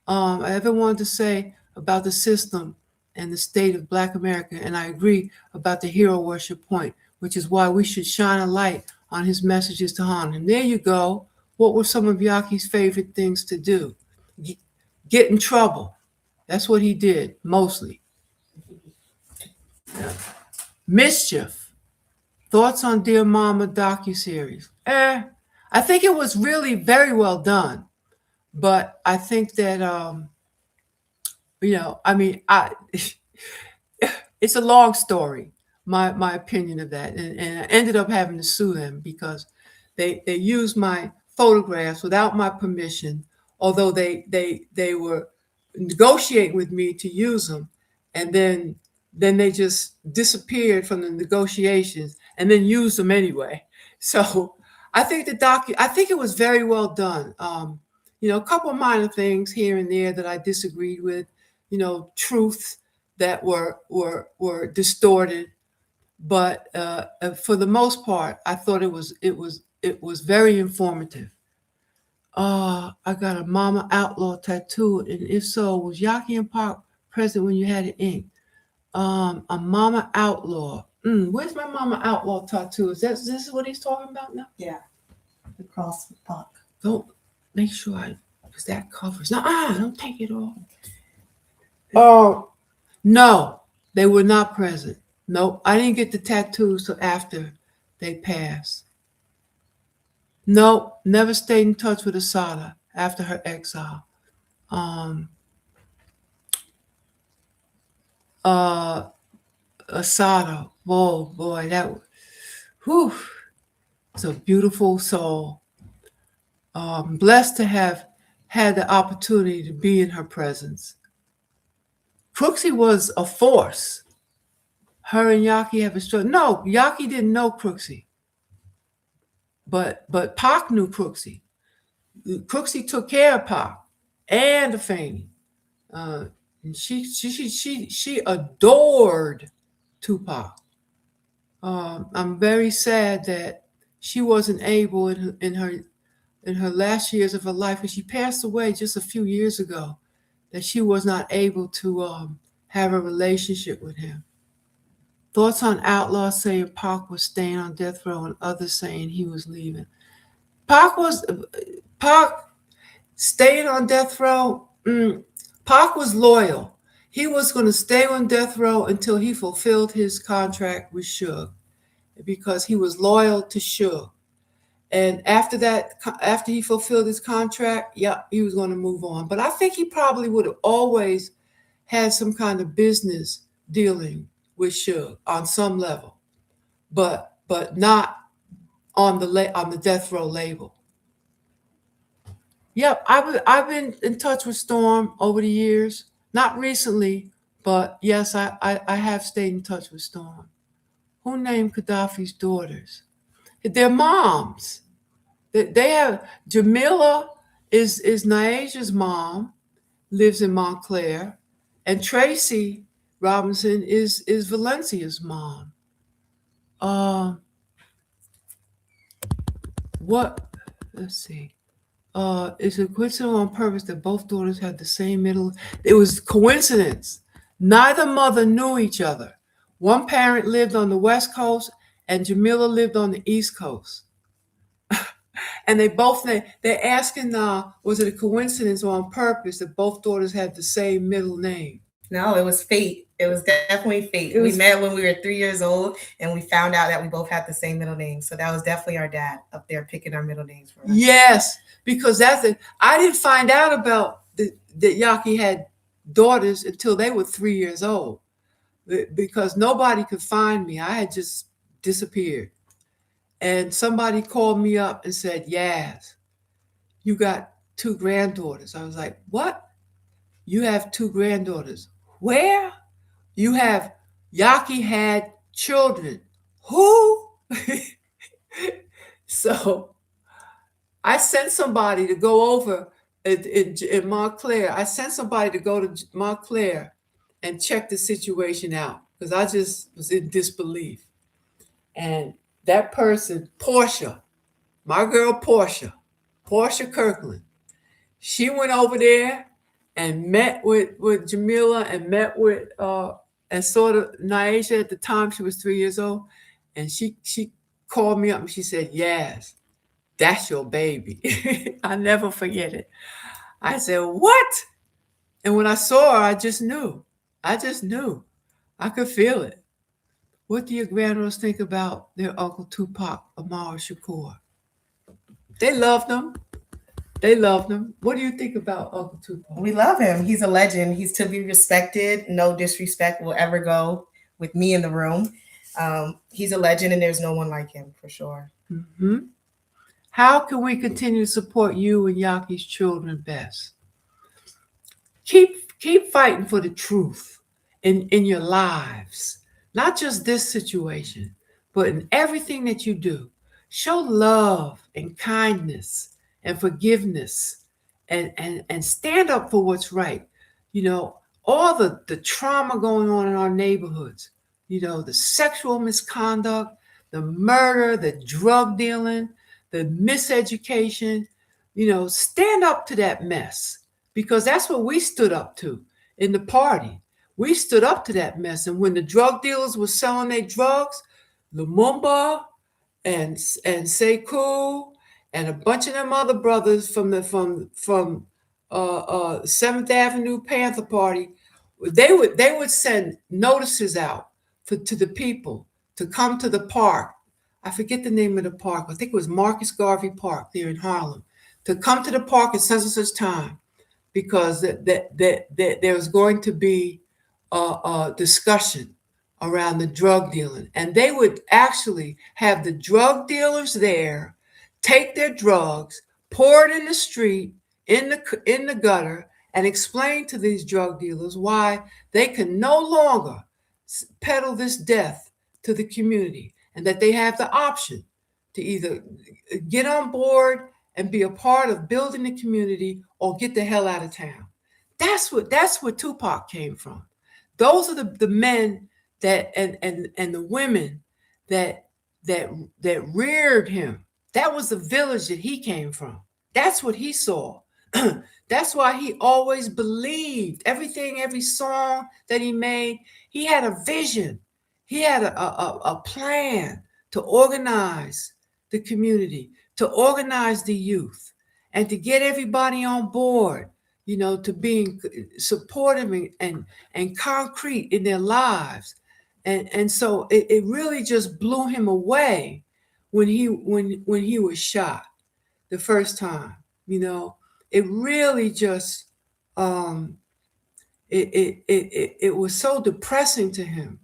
[SPEAKER 1] I ever wanted to say about the system and the state of Black America, and I agree about the hero worship point, which is why we should shine a light on his messages to harm him. There you go. What were some of Yaki's favorite things to do? Get in trouble. That's what he did, mostly. Yeah. Mischief. Thoughts on Dear Mama docuseries? I think it was really very well done. But I think that, it's a long story, my opinion of that. And I ended up having to sue them because they used my photographs without my permission, although they were negotiating with me to use them. And then they just disappeared from the negotiations and then used them anyway. So I think I think it was very well done. A couple of minor things here and there that I disagreed with, truths that were distorted, but for the most part, I thought it was very informative. I got a Mama Outlaw tattoo, and if so, was Yaki and Pac present when you had it inked? A Mama Outlaw. Where's my Mama Outlaw tattoo? Is this what he's talking about now?
[SPEAKER 3] Yeah. The cross with Pac.
[SPEAKER 1] Don't make sure because that covers. Don't take it off. Oh, no, they were not present. Nope, I didn't get the tattoos till after they passed. Nope, never stayed in touch with Asada after her exile. Asada, whoa, boy, it's a beautiful soul. Blessed to have had the opportunity to be in her presence. Crooksy was a force. Her and Yaki have a struggle. No, Yaki didn't know Crooksy. But Pac knew Crooksy. Crooksy took care of Pac and Afeni. And she adored Tupac. I'm very sad that she wasn't able in her last years of her life, because she passed away just a few years ago, that she was not able to have a relationship with him. Thoughts on Outlaw saying Pac was staying on death row and others saying he was leaving. Pac staying on death row. Pac was loyal. He was going to stay on death row until he fulfilled his contract with Suge, because he was loyal to Suge. And after he fulfilled his contract, he was going to move on. But I think he probably would have always had some kind of business dealing with Suge on some level, but not on the death row label. Yep, I've been in touch with Storm over the years. Not recently, but yes, I have stayed in touch with Storm. Who named Kadafi's daughters? Their moms. They have Jamila is Niaja's mom, lives in Montclair, and Tracy Robinson is Valencia's mom. Let's see. Is it coincidence on purpose that both daughters had the same middle? It was coincidence. Neither mother knew each other. One parent lived on the West Coast and Jamila lived on the East Coast. And they're asking, was it a coincidence or on purpose that both daughters had the same middle name?
[SPEAKER 3] No, it was fate. It was definitely fate. We met when we were 3 years old, and we found out that we both had the same middle name. So that was definitely our dad up there picking our middle names for us.
[SPEAKER 1] Yes, because I didn't find out about that Yaki had daughters until they were 3 years old, because nobody could find me. I had just disappeared. And somebody called me up and said, "Yas, you got 2 granddaughters." I was like, "What? You have 2 granddaughters? Where? You have Yaki had children. Who?" So I sent somebody to go over in Montclair. I sent somebody to go to Montclair and check the situation out because I just was in disbelief. And that person, Portia, my girl Portia Kirkland, she went over there and met with Jamila and met with and sort of Naisha at the time. She was 3 years old, and she called me up and she said, "Yes, that's your baby." I never forget it. I said, "What?" And when I saw her, I just knew. I just knew. I could feel it. What do your granddaughters think about their Uncle Tupac Amaru Shakur? They loved him. They loved him. What do you think about Uncle Tupac?
[SPEAKER 3] We love him. He's a legend. He's to be respected. No disrespect will ever go with me in the room. He's a legend, and there's no one like him for sure.
[SPEAKER 1] Mm-hmm. How can we continue to support you and Yaki's children best? Keep fighting for the truth in your lives, not just this situation, but in everything that you do. Show love and kindness and forgiveness and stand up for what's right. You know, all the trauma going on in our neighborhoods, you know, the sexual misconduct, the murder, the drug dealing, the miseducation, you know, stand up to that mess because that's what we stood up to in the party. We stood up to that mess. And when the drug dealers were selling their drugs, Lumumba and Sekou and a bunch of them other brothers from 7th Avenue Panther Party, they would send notices out to the people to come to the park. I forget the name of the park. I think it was Marcus Garvey Park there in Harlem. To come to the park at such and such time because there was going to be a discussion around the drug dealing. And they would actually have the drug dealers there, take their drugs, pour it in the street, in the gutter, and explain to these drug dealers why they can no longer peddle this death to the community and that they have the option to either get on board and be a part of building the community or get the hell out of town. That's what Tupac came from. Those are the men that and the women that reared him. That was the village that he came from. That's what he saw. That's why he always believed everything, every song that he made. He had a vision. He had a plan to organize the community, to organize the youth, and to get everybody on board, you know, to being supportive and concrete in their lives. And so it really just blew him away when he was shot the first time. You know, it really just it was so depressing to him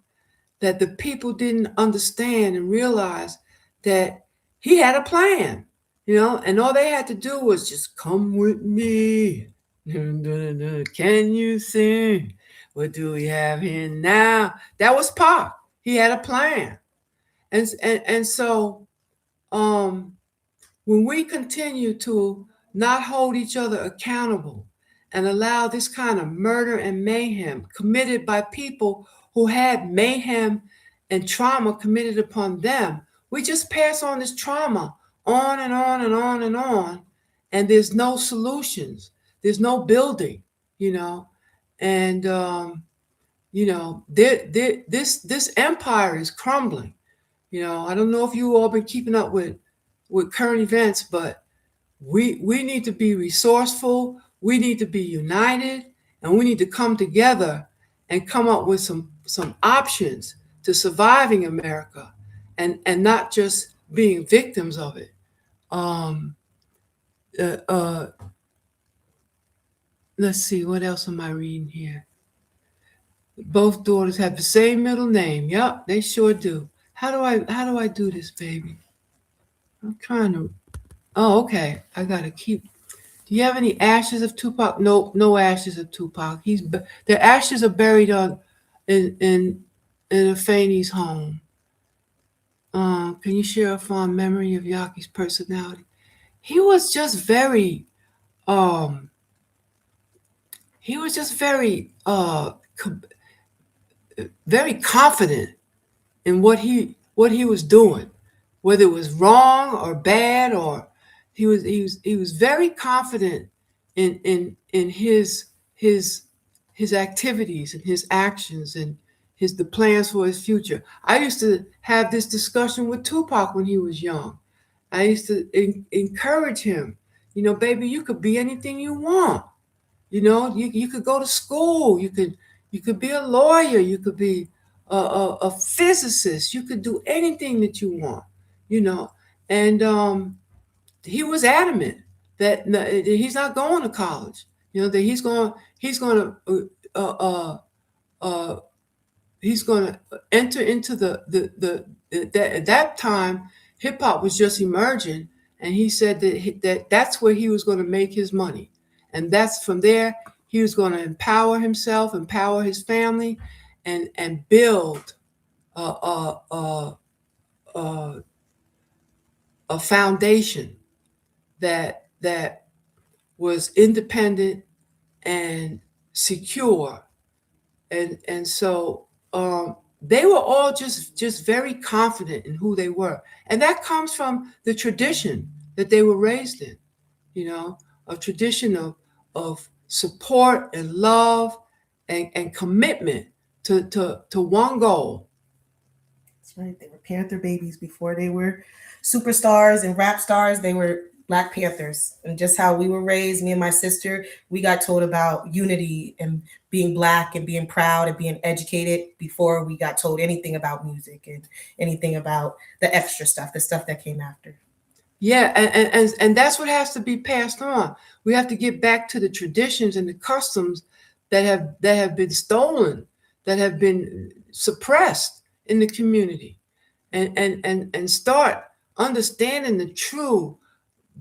[SPEAKER 1] that the people didn't understand and realize that he had a plan, you know, and all they had to do was just come with me. Can you sing? What do we have here now? That was Pac. He had a plan. And so when we continue to not hold each other accountable and allow this kind of murder and mayhem committed by people who had mayhem and trauma committed upon them, we just pass on this trauma on and on and on and on, and there's no solutions. There's no building, you know, and you know, this empire is crumbling. You know, I don't know if you all been keeping up with current events, but we need to be resourceful. We need to be united, and we need to come together and come up with some options to surviving America, and not just being victims of it. Let's see, what else am I reading here? Both daughters have the same middle name. Yep, they sure do. How do I do this, baby? I'm trying to. Oh, okay. I gotta keep. Do you have any ashes of Tupac? No ashes of Tupac. The ashes are buried in Afeni's home. Can you share a fond memory of Yaki's personality? He was just very, um, he was just very confident in what he was doing, whether it was wrong or bad, or he was very confident in his activities and his actions and the plans for his future. I used to have this discussion with Tupac when he was young. I used to encourage him, baby, you could be anything you want. You could go to school. You could be a lawyer. You could be a physicist. You could do anything that you want. You know, and he was adamant that he's not going to college. That uh, he's going to enter into at that time hip hop was just emerging, and he said that's where he was going to make his money, and that's from there he was going to empower himself, empower his family, and build a a foundation that was independent and secure, and so they were all just very confident in who they were, and that comes from the tradition that they were raised in. A tradition of support and love and commitment to one goal.
[SPEAKER 3] That's right. They were Panther babies before they were superstars and rap stars. They were Black Panthers. And just how we were raised, me and my sister, we got told about unity and being Black and being proud and being educated before we got told anything about music and anything about the extra stuff, the stuff that came after.
[SPEAKER 1] Yeah, and that's what has to be passed on. We have to get back to the traditions and the customs that have been stolen, that have been suppressed in the community, and start understanding the true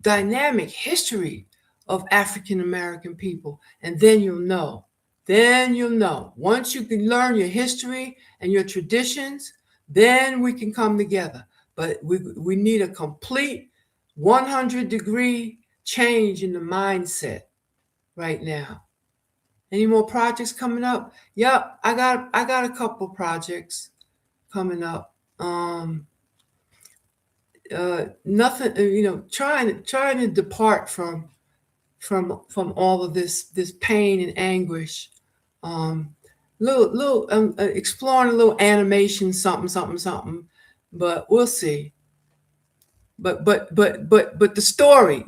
[SPEAKER 1] dynamic history of African American people, and then you'll know. Then you'll know. Once you can learn your history and your traditions, then we can come together. But we need a complete 100-degree change in the mindset right now. Any more projects coming up? Yep, I got a couple projects coming up. Nothing, trying to depart from all of this pain and anguish. Little exploring a little animation, something, but we'll see. But the story,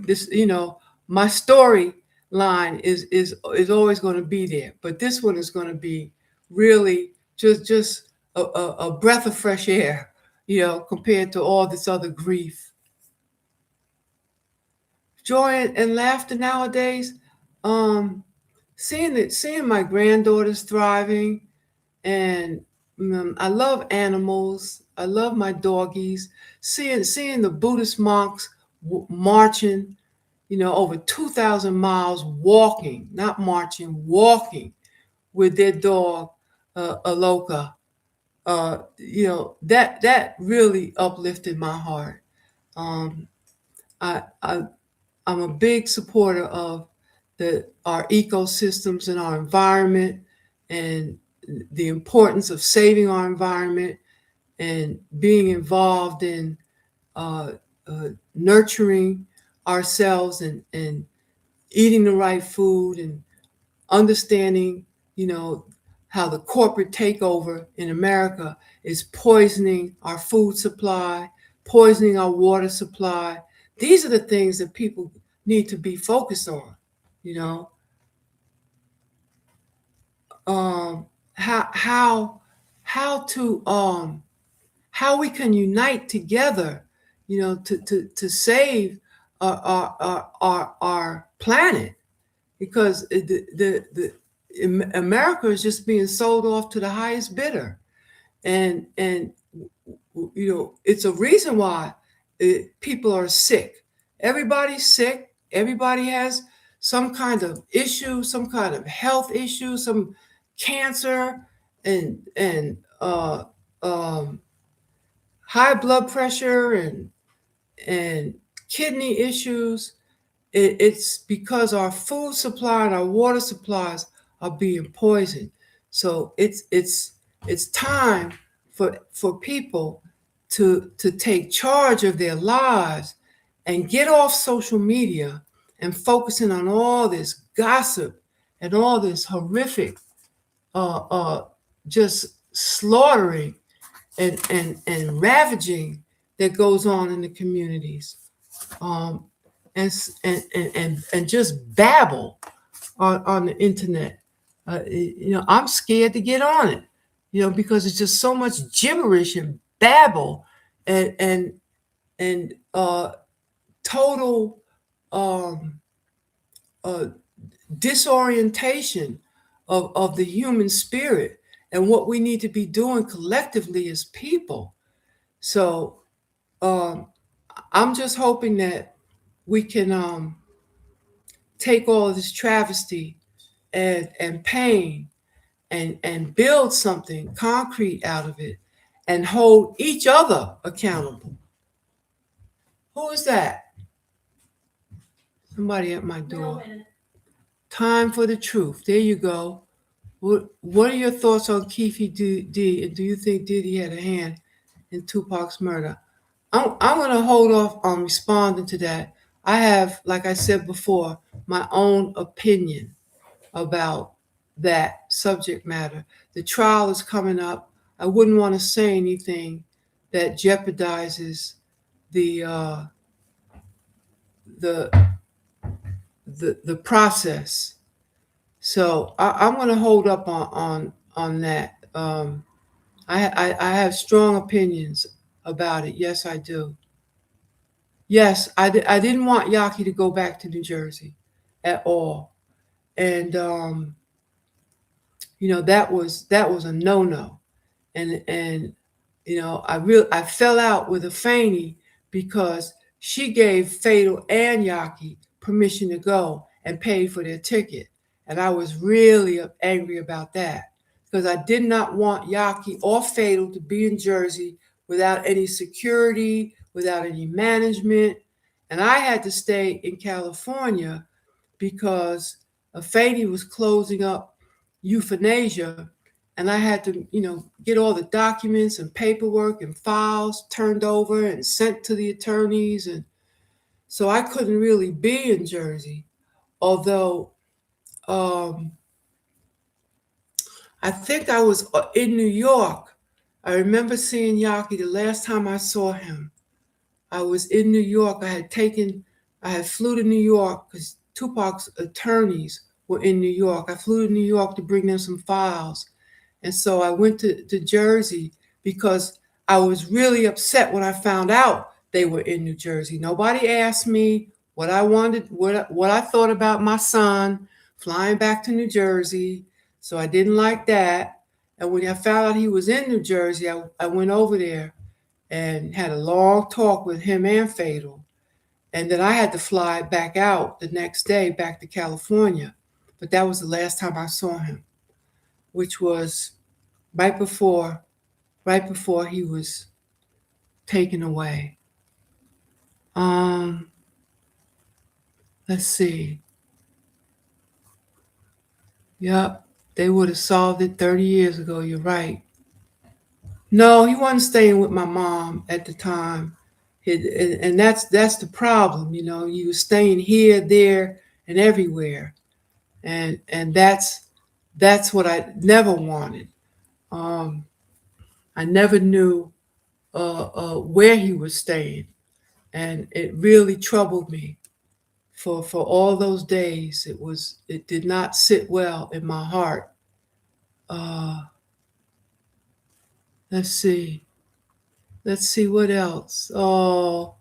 [SPEAKER 1] my story line is always going to be there. But this one is going to be really just a breath of fresh air, compared to all this other grief. Joy and laughter nowadays. Seeing my granddaughters thriving, and I love animals. I love my doggies. Seeing the Buddhist monks marching, over 2,000 miles, walking, not marching, walking with their dog, Aloka. That really uplifted my heart. I'm a big supporter of our ecosystems and our environment, and the importance of saving our environment and being involved in nurturing ourselves and eating the right food and understanding, how the corporate takeover in America is poisoning our food supply, poisoning our water supply. These are the things that people need to be focused on, how we can unite together, to save our planet, because America is just being sold off to the highest bidder, and it's a reason why people are sick. Everybody's sick. Everybody has some kind of issue, some kind of health issue, some cancer, and high blood pressure and kidney issues, it's because our food supply and our water supplies are being poisoned. So it's time for people to take charge of their lives and get off social media and focusing on all this gossip and all this horrific just slaughtering and ravaging that goes on in the communities, um, and just babble on the internet. I'm scared to get on it, because it's just so much gibberish and babble and total um, uh, disorientation of the human spirit and what we need to be doing collectively as people. So um, I'm just hoping that we can take all of this travesty and pain and build something concrete out of it and hold each other accountable. Who is that? Somebody at my door. Time for the truth. There you go. What are your thoughts on Keefe D? And do you think Diddy had a hand in Tupac's murder? I'm going to hold off on responding to that. I have, like I said before, my own opinion about that subject matter. The trial is coming up. I wouldn't want to say anything that jeopardizes the the process. So I'm going to hold up on that. I have strong opinions about it. Yes, I do. Yes, I didn't want Yaki to go back to New Jersey at all, and that was a no, and I fell out with Afeni because she gave Fatal and Yaki permission to go and paid for their ticket, and I was really angry about that because I did not want Yaki or Fatal to be in Jersey without any security, without any management, and I had to stay in California because Afeni was closing up euthanasia, and I had to, get all the documents and paperwork and files turned over and sent to the attorneys. And so I couldn't really be in Jersey, although I think I was in New York. I remember seeing Yaki the last time I saw him. I was in New York. I had flew to New York because Tupac's attorneys were in New York. I flew to New York to bring them some files. And so I went to Jersey because I was really upset when I found out they were in New Jersey. Nobody asked me what I wanted, what I thought about my son flying back to New Jersey. So I didn't like that. And when I found out he was in New Jersey, I went over there and had a long talk with him and Fatal. And then I had to fly back out the next day back to California. But that was the last time I saw him, which was right before he was taken away. Let's see. Yep, they would have solved it 30 years ago. You're right. No, he wasn't staying with my mom at the time. And that's the problem, he was staying here, there, and everywhere. And that's what I never wanted. I never knew where he was staying, and it really troubled me for all those days. It did not sit well in my heart. Let's see what else. Oh,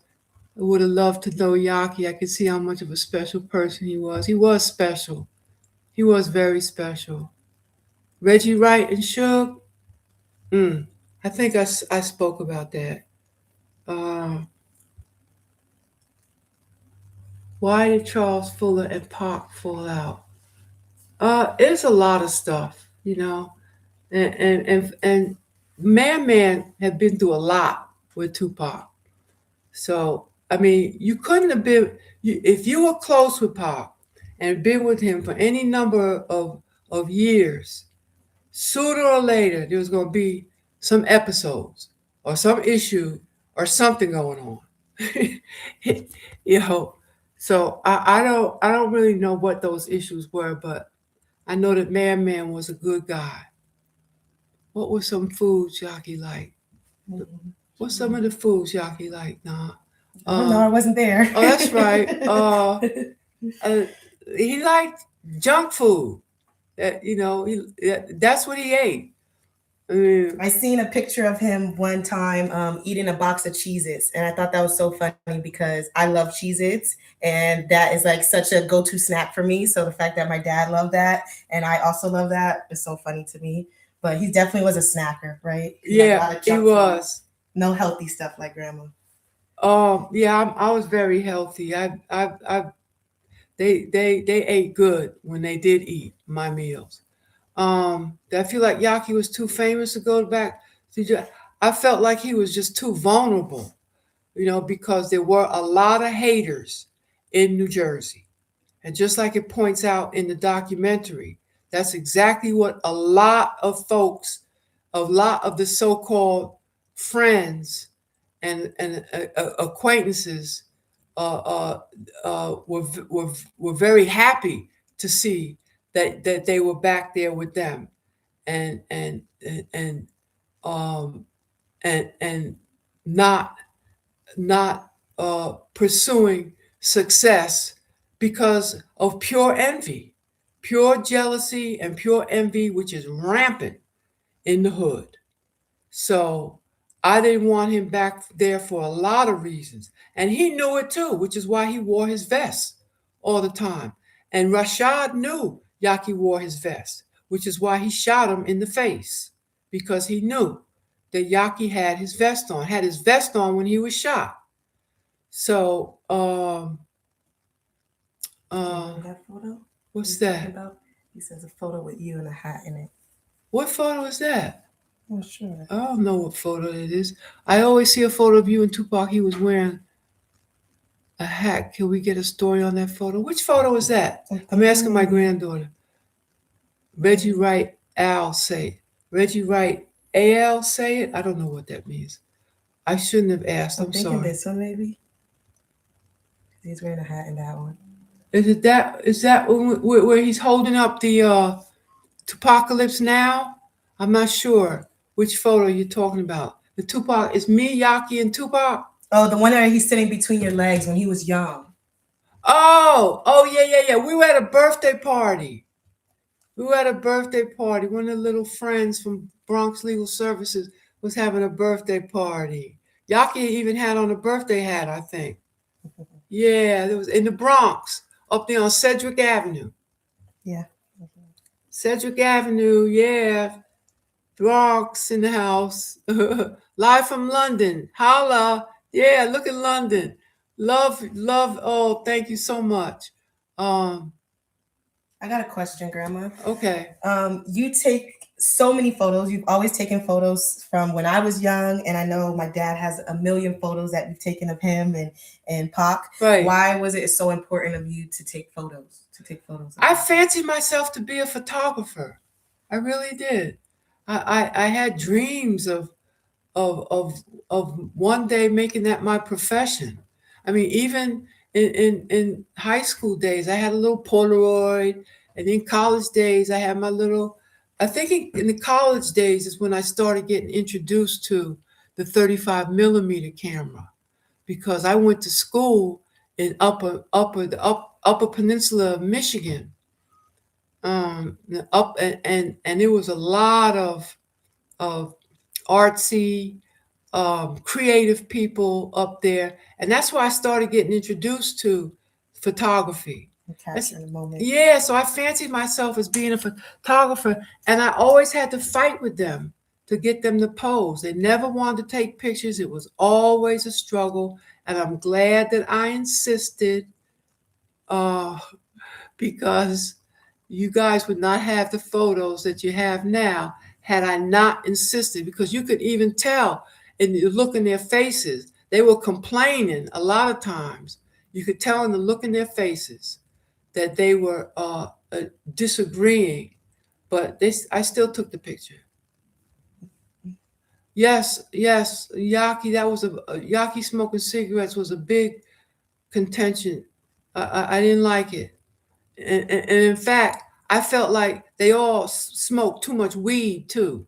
[SPEAKER 1] I would have loved to know Yaki. I could see how much of a special person he was. He was special. He was very special. Reggie Wright and Suge. I think I spoke about that. Why did Charles Fuller and Pac fall out? It's a lot of stuff, and Man had been through a lot with Tupac. So, I mean, you couldn't have been, if you were close with Pac and been with him for any number of years, sooner or later, there was going to be some episodes or some issue or something going on. you know, so I don't really know what those issues were, but I know that Man was a good guy. What were some foods Yaki liked? What's some of the foods Yaki liked? Nah.
[SPEAKER 3] No, I wasn't there.
[SPEAKER 1] Oh, that's right. He liked junk food. That's what he ate.
[SPEAKER 3] I seen a picture of him one time eating a box of Cheez-Its, and I thought that was so funny because I love Cheez-Its, and that is like such a go-to snack for me. So the fact that my dad loved that and I also love that is so funny to me. But he definitely was a snacker, right?
[SPEAKER 1] Yeah, he was.
[SPEAKER 3] No healthy stuff like grandma.
[SPEAKER 1] Yeah, I was very healthy. They ate good when they did eat my meals. I feel like Yaki was too famous to go back. I felt like he was just too vulnerable, because there were a lot of haters in New Jersey. And just like it points out in the documentary, that's exactly what a lot of the so-called friends and acquaintances were very happy to see that they were back there with them, and um and not pursuing success because of pure envy, pure jealousy, and pure envy, which is rampant in the hood. So I didn't want him back there for a lot of reasons. And he knew it too, which is why he wore his vest all the time. And Rashad knew Yaki wore his vest, which is why he shot him in the face, because he knew that Yaki had his vest on when he was shot. So,
[SPEAKER 3] that photo?
[SPEAKER 1] What's that?
[SPEAKER 3] He says a photo with you and a hat in it.
[SPEAKER 1] What photo is that?
[SPEAKER 3] Oh, sure.
[SPEAKER 1] I don't know what photo it is. I always see a photo of you and Tupac. He was wearing a hat. Can we get a story on that photo? Which photo is that? I'm asking my granddaughter. Reggie Wright Al say it. Reggie Wright Al say it? I don't know what that means. I shouldn't have asked. I'm
[SPEAKER 3] thinking
[SPEAKER 1] sorry.
[SPEAKER 3] this one maybe. He's wearing a hat in that one.
[SPEAKER 1] Is that where he's holding up the Tupacalypse Now? I'm not sure which photo you're talking about. The Tupac is me, Yaki, and Tupac.
[SPEAKER 3] Oh, the one where he's sitting between your legs when he was young.
[SPEAKER 1] Oh, yeah. We were at a birthday party. One of the little friends from Bronx Legal Services was having a birthday party. Yaki even had on a birthday hat, I think. Yeah, it was in the Bronx, up there on Sedgwick Avenue.
[SPEAKER 3] Yeah.
[SPEAKER 1] Sedgwick Avenue, yeah. Bronx in the house. Live from London. Holla. Yeah, look at London. Love. Oh, thank you so much.
[SPEAKER 3] I got a question, Grandma.
[SPEAKER 1] Okay.
[SPEAKER 3] You take so many photos. You've always taken photos from when I was young, and I know my dad has a million photos that you've taken of him and Pac.
[SPEAKER 1] Right.
[SPEAKER 3] Why was it so important of you to take photos?
[SPEAKER 1] I fancied myself to be a photographer. I really did. I had dreams of one day making that my profession. I mean, even in high school days, I had a little Polaroid, and in college days, I had my little. I think in the college days is when I started getting introduced to the 35 millimeter camera, because I went to school in upper peninsula of Michigan. Up and there was a lot of artsy, creative people up there, and that's why I started getting introduced to photography.
[SPEAKER 3] Capturing the moment.
[SPEAKER 1] Yeah, so I fancied myself as being a photographer, and I always had to fight with them to get them to pose. They never wanted to take pictures. It was always a struggle, and I'm glad that I insisted, because you guys would not have the photos that you have now had I not insisted, because you could even tell and you look in their faces. They were complaining a lot of times. You could tell in the look in their faces that they were disagreeing, but I still took the picture. Yes, Yaki. That was Yaki smoking cigarettes was a big contention. I didn't like it, and in fact, I felt like they all smoked too much weed too.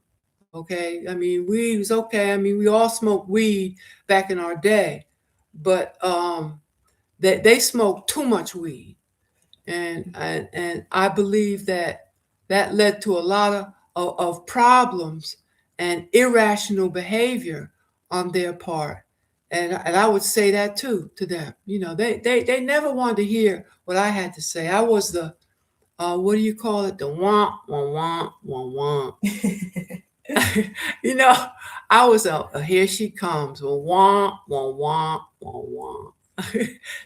[SPEAKER 1] Okay, I mean, weed was okay. I mean, we all smoked weed back in our day, but they smoked too much weed, and I believe that led to a lot of problems and irrational behavior on their part. And I would say that too to them. They never wanted to hear what I had to say. I was the what do you call it? The wah wah wah wah wah. I was here she comes. Wah wah wah wah wah.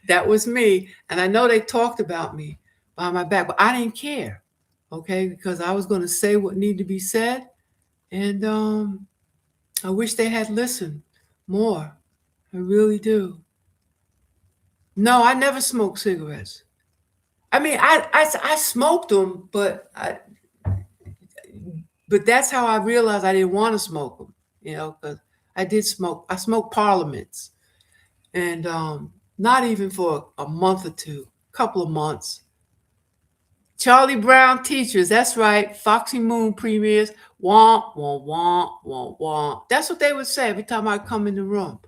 [SPEAKER 1] That was me. And I know they talked about me behind my back, but I didn't care. Okay, because I was going to say what needed to be said. And I wish they had listened more. I really do. No, I never smoked cigarettes. I mean, I smoked them, but that's how I realized I didn't want to smoke them. Because I did smoke. I smoked Parliaments, and not even for a month or two, couple of months. Charlie Brown teachers, that's right. Foxy Moon premieres. Wah, wah, wah, wah, wah. That's what they would say every time I come in the room.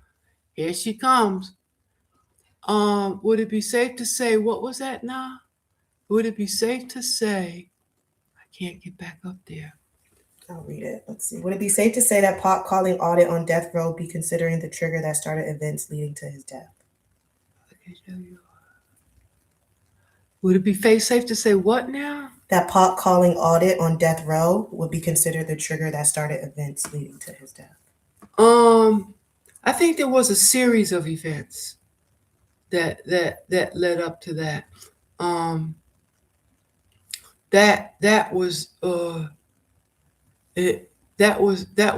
[SPEAKER 1] Here she comes. Would it be safe to say, what was that now? Would it be safe to say, I can't get back up there.
[SPEAKER 3] I'll read it. Let's see. Would it be safe to say that Pac calling audit on death row be considering the trigger that started events leading to his death?
[SPEAKER 1] Would it be safe to say what now?
[SPEAKER 3] That Pac calling audit on death row would be considered the trigger that started events leading to his death.
[SPEAKER 1] I think there was a series of events that led up to that. That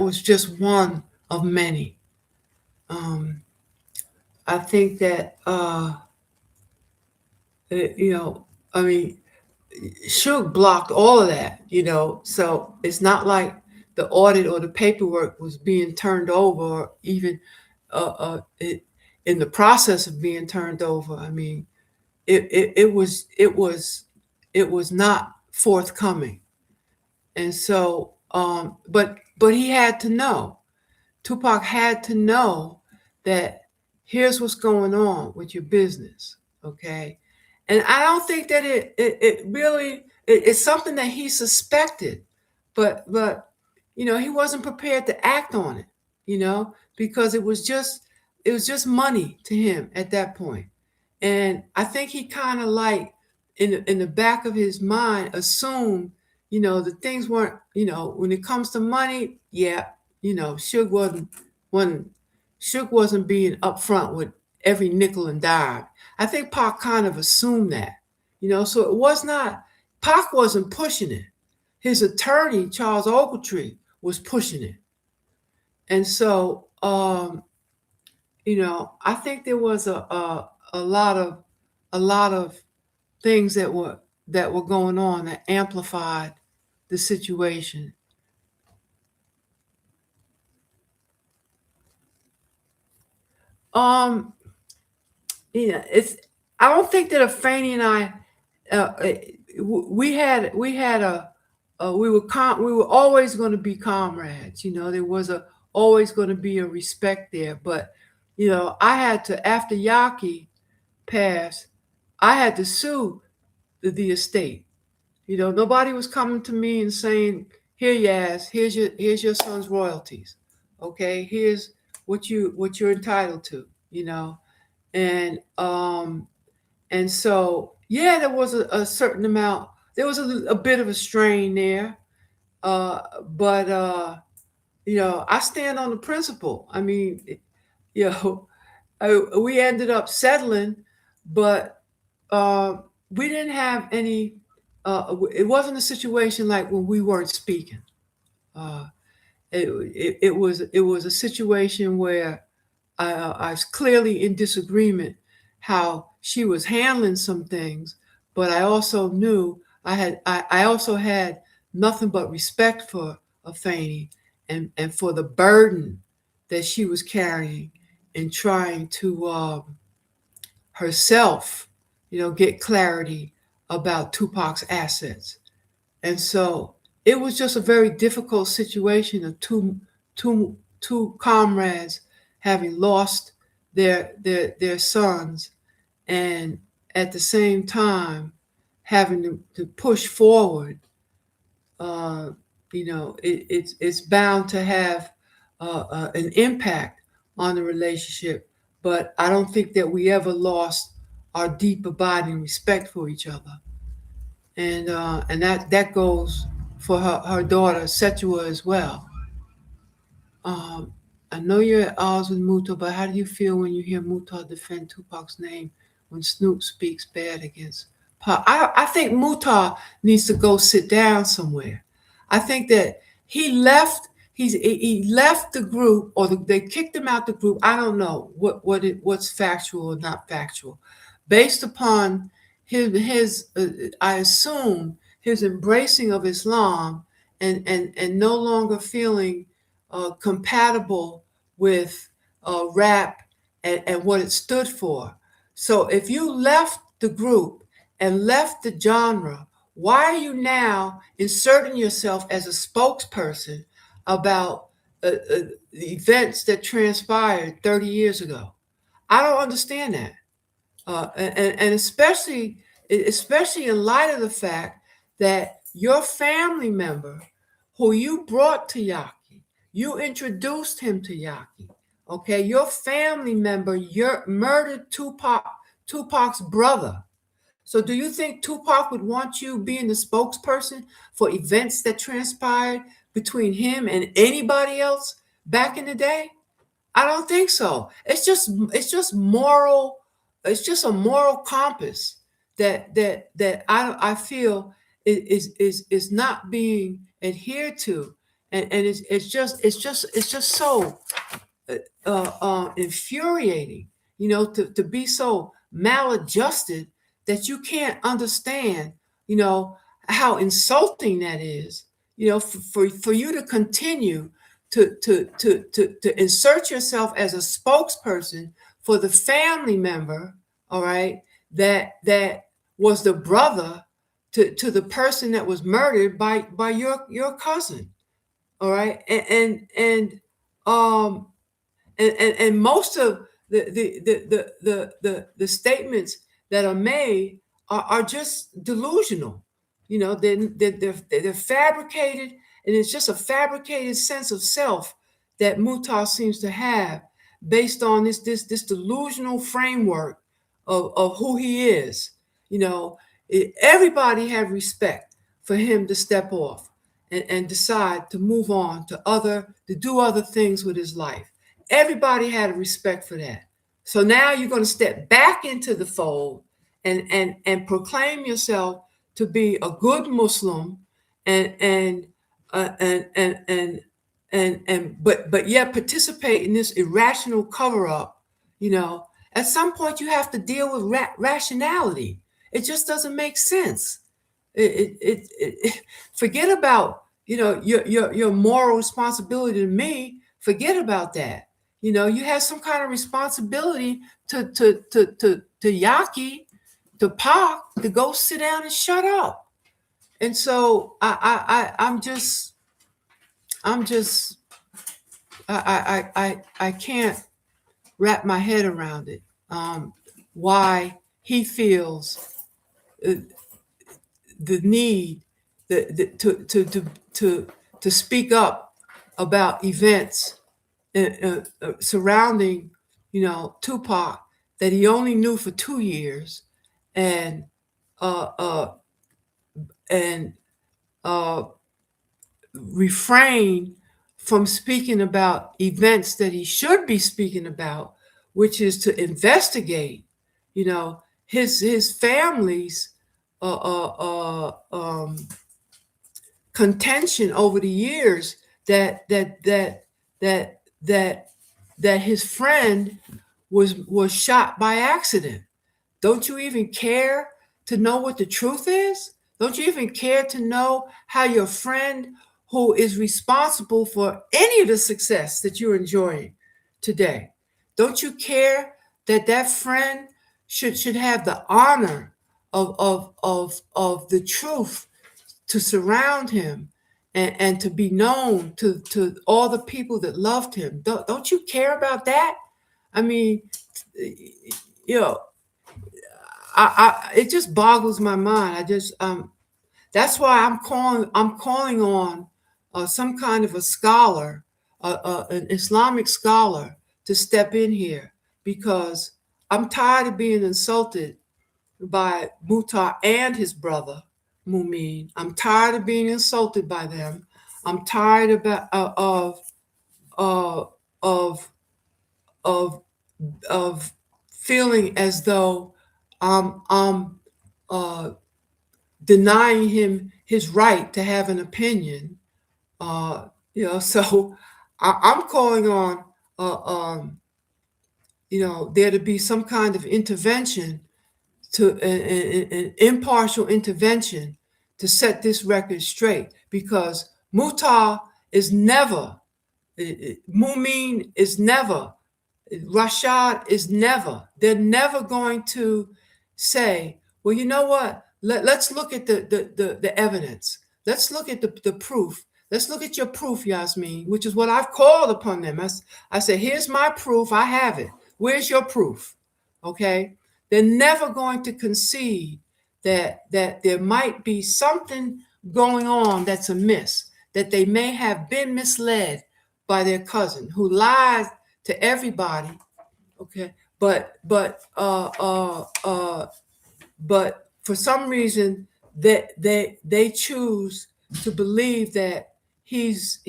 [SPEAKER 1] was just one of many. I think that I mean, Suge blocked all of that, so it's not like the audit or the paperwork was being turned over, or even in the process of being turned over. I mean, it was not forthcoming, and so but he had to know. Tupac had to know that here's what's going on with your business, okay? And I don't think that it really it's something that he suspected, but he wasn't prepared to act on it, because it was just money to him at that point. And I think he kind of like in the back of his mind assumed, that things weren't, when it comes to money, yeah, Suge wasn't being upfront with every nickel and dime. I think Pac kind of assumed that, so it was not, Pac wasn't pushing it. His attorney, Charles Ogletree, was pushing it. And so, I think there was a lot of things that were going on that amplified the situation. It's. I don't think that Afeni and I, we were always going to be comrades. There was always going to be a respect there. But I had to, after Yaki passed, I had to sue the estate. Nobody was coming to me and saying, "Here, Yas, here's your son's royalties. Okay, here's what you're entitled to." And so there was a certain amount. There was a bit of a strain there, but I stand on the principle. I mean, we ended up settling, but we didn't have any. It wasn't a situation like when we weren't speaking. it was a situation where I was clearly in disagreement how she was handling some things, but I also knew I also had nothing but respect for Afeni and for the burden that she was carrying in trying to herself, get clarity about Tupac's assets. And so it was just a very difficult situation of two comrades having lost their sons, and at the same time having to push forward. uh, it's bound to have an impact on the relationship. But I don't think that we ever lost our deep abiding respect for each other, and that goes for her daughter Setua as well. Um, I know you're at odds with Muto, but how do you feel when you hear Muto defend Tupac's name when Snoop speaks bad against Pac? I think Muta needs to go sit down somewhere. I think that he left. He left the group, or they kicked him out the group. I don't know what's factual or not factual, based upon his I assume his embracing of Islam, and no longer feeling compatible with rap and what it stood for. So if you left the group and left the genre, why are you now inserting yourself as a spokesperson about the events that transpired 30 years ago? I don't understand that. And especially in light of the fact that your family member who you brought to Yaki, you introduced him to Yaki. Okay, your family member, murdered Tupac's brother. So do you think Tupac would want you being the spokesperson for events that transpired between him and anybody else back in the day? I don't think so. It's just moral. It's just a moral compass that I feel is not being adhered to, and it's just so infuriating, to be so maladjusted that you can't understand, how insulting that is, for you to continue to insert yourself as a spokesperson for the family member, all right, that was the brother to the person that was murdered by your cousin, all right, um and most of the statements that are made are just delusional. They're fabricated, and it's just a fabricated sense of self that Mutar seems to have, based on this delusional framework of who he is. Everybody had respect for him to step off and decide to move on to do other things with his life. Everybody had a respect for that. So now you're going to step back into the fold and proclaim yourself to be a good Muslim, and but yet participate in this irrational cover up. At some point you have to deal with rationality. It just doesn't make sense. Forget about your moral responsibility to me. Forget about that. You have some kind of responsibility to Yaki, to Pac, to go sit down and shut up. And so I'm just I can't wrap my head around it. Why he feels the need to speak up about events surrounding Tupac that he only knew for 2 years, and uh, uh, and refrain from speaking about events that he should be speaking about, which is to investigate, his family's contention over the years that his friend was shot by accident? Don't you even care to know what the truth is? Don't you even care to know how your friend, who is responsible for any of the success that you're enjoying today, don't you care that that friend should have the honor of the truth to surround him, and to be known to all the people that loved him? Don't you care about that? I mean, you know, it just boggles my mind. That's why I'm calling on some kind of a scholar, an Islamic scholar, to step in here, because I'm tired of being insulted by Mutar and his brother Mumin. I'm tired of being insulted by them. I'm tired uh, of of feeling as though I'm denying him his right to have an opinion. So I'm calling on, there to be some kind of intervention, to an impartial intervention, to set this record straight, because Mutar is never, Mumin is never, Rashad is never. They're never going to say, well, you know what? Let's look at the evidence. Let's look at the proof. Let's look at your proof, Yaasmyn, which is what I've called upon them. I said, here's my proof. I have it. Where's your proof? Okay. They're never going to concede that there might be something going on that's amiss, that they may have been misled by their cousin who lied to everybody. Okay. But for some reason they choose to believe that he's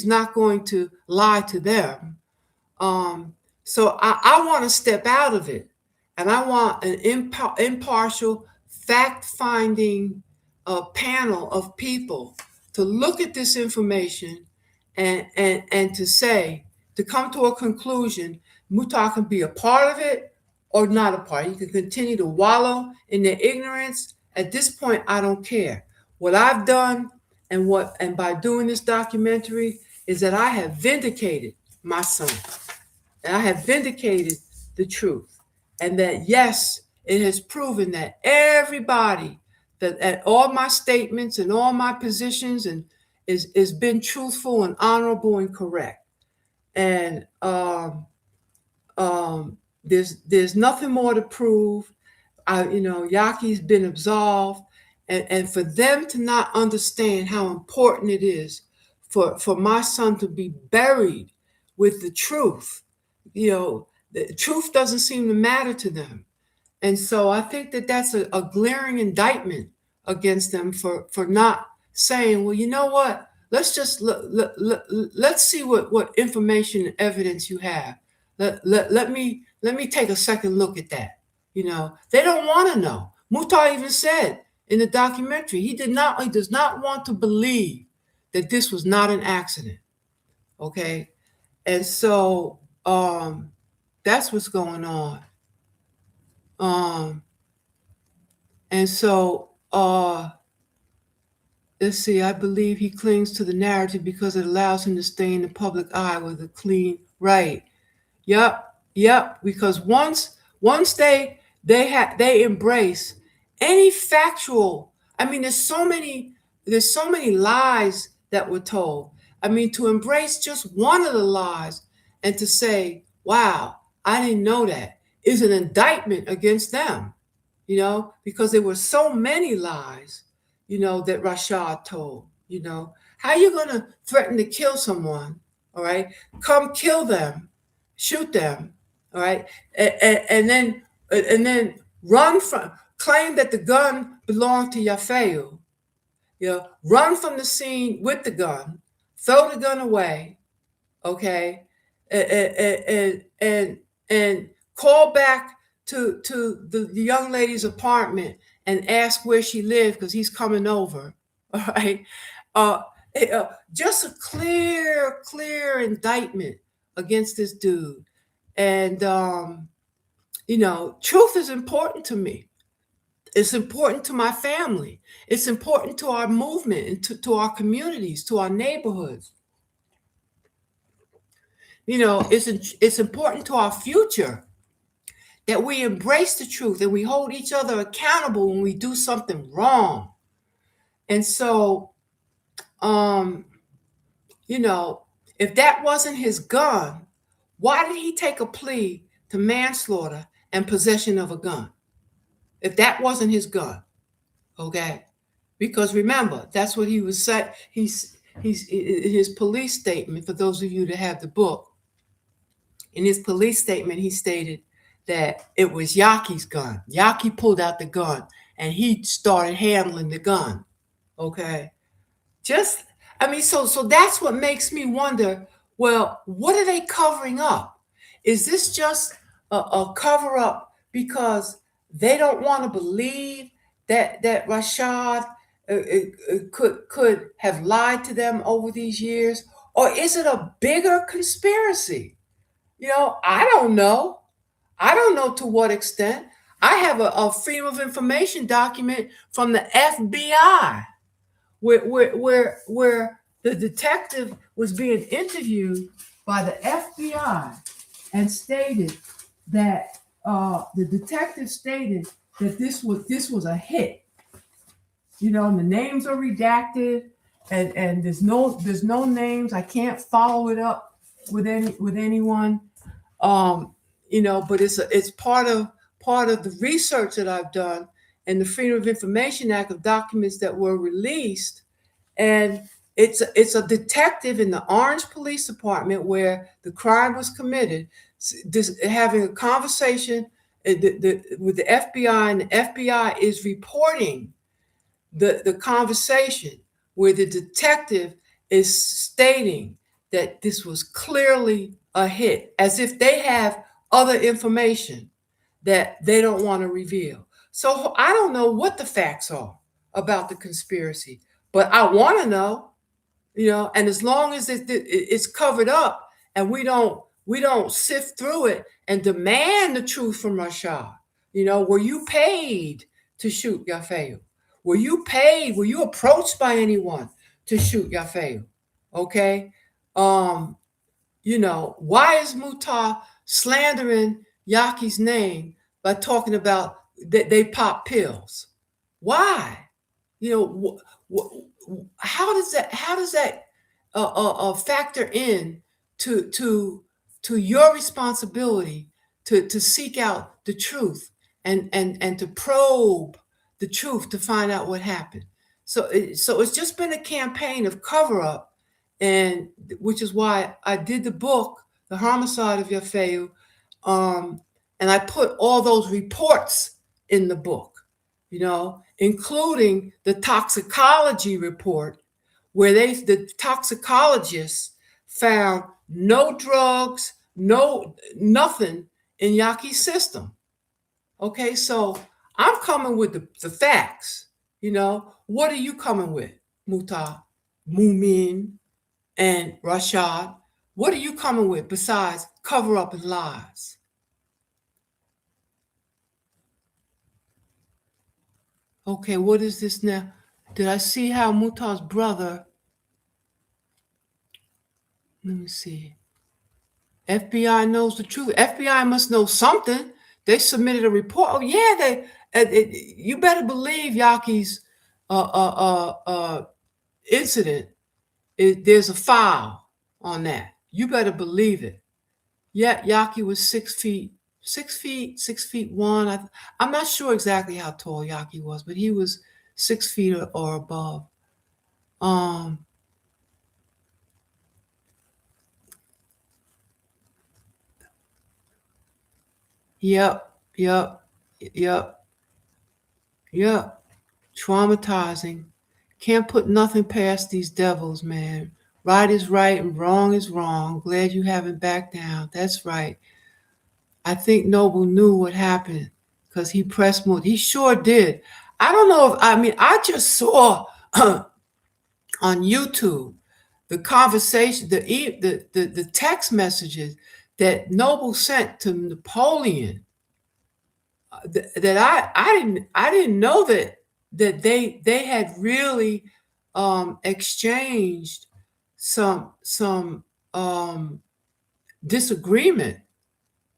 [SPEAKER 1] not going to lie to them. So I want to step out of it, and I want an impartial, fact-finding panel of people to look at this information and to come to a conclusion. Mutar can be a part of it or not a part. He can continue to wallow in their ignorance. At this point, I don't care. What I've done and by doing this documentary is that I have vindicated my son. And I have vindicated the truth. And that, yes, it has proven that everybody, that all my statements and all my positions is been truthful and honorable and correct. And there's nothing more to prove. Yaki's been absolved. And for them to not understand how important it is for my son to be buried with the truth, the truth doesn't seem to matter to them. And so I think that that's a glaring indictment against them for not saying, well, you know what? Let's just let's see what information and evidence you have. Let me take a second look at that. They don't want to know. Mutar even said in the documentary he does not want to believe that this was not an accident. Okay, and so that's what's going on. And so let's see, I believe he clings to the narrative because it allows him to stay in the public eye with a clean right. Yep. Because once they embrace any factual, I mean, there's so many lies that were told. I mean, to embrace just one of the lies and to say, wow, I didn't know that, is an indictment against them, because there were so many lies, that Rashad told. How are you going to threaten to kill someone? All right, come kill them, shoot them. All right, and then claim that the gun belonged to Yafeu. Run from the scene with the gun, throw the gun away. Okay, and call back to the young lady's apartment and ask where she lived because he's coming over. All right. just a clear indictment against this dude. And truth is important to me. It's important to my family. It's important to our movement and to our communities, to our neighborhoods. It's important to our future that we embrace the truth and we hold each other accountable when we do something wrong. And so, if that wasn't his gun, why did he take a plea to manslaughter and possession of a gun? If that wasn't his gun, okay? Because remember, that's what he was saying. He's his police statement, for those of you that have the book, in his police statement, he stated that it was Yaki's gun. Yaki pulled out the gun and he started handling the gun. Okay. So that's what makes me wonder, well, what are they covering up? Is this just a cover up because they don't want to believe that Rashad could have lied to them over these years? Or is it a bigger conspiracy? I don't know. I don't know to what extent. I have a Freedom of Information document from the FBI where the detective was being interviewed by the FBI and stated that the detective stated that this was a hit. The names are redacted and there's no names. I can't follow it up with anyone. But it's part of the research that I've done and the Freedom of Information Act of documents that were released. And it's a detective in the Orange Police Department where the crime was committed, having a conversation with the FBI, and the FBI is reporting the conversation where the detective is stating that this was clearly a hit, as if they have other information that they don't want to reveal. So I don't know what the facts are about the conspiracy, but I want to know, and as long as it's covered up and we don't sift through it and demand the truth from Rashad, were you paid to shoot Yafeu? Were you paid? Were you approached by anyone to shoot Yafeu? Okay. Why is Muta slandering Yaki's name by talking about that they pop pills? Why? How does that factor in to your responsibility to seek out the truth and to probe the truth to find out what happened? So it's just been a campaign of cover up, and which is why I did the book, The Homicide of Yafeu, and I put all those reports in the book, including the toxicology report, where the toxicologists found no drugs, nothing in Yaki's system. Okay, so I'm coming with the facts. What are you coming with, Muta, Mumin, and Rashad? What are you coming with besides cover up and lies? Okay, what is this now? Did I see how Muta's brother? Let me see. FBI knows the truth. FBI must know something. They submitted a report. Oh yeah, you better believe Yaki's incident. There's a file on that. You better believe it. Yeah, Yaki was 6 feet, 6'1". I'm not sure exactly how tall Yaki was, but he was 6 feet or above. Yep. Traumatizing. Can't put nothing past these devils, man. Right is right and wrong is wrong. Glad you haven't backed down. That's right. I think Noble knew what happened because he pressed more. He sure did. I don't know I just saw on YouTube, the conversation, the text messages that Noble sent to Napoleon, that I didn't know that they had really exchanged some disagreement,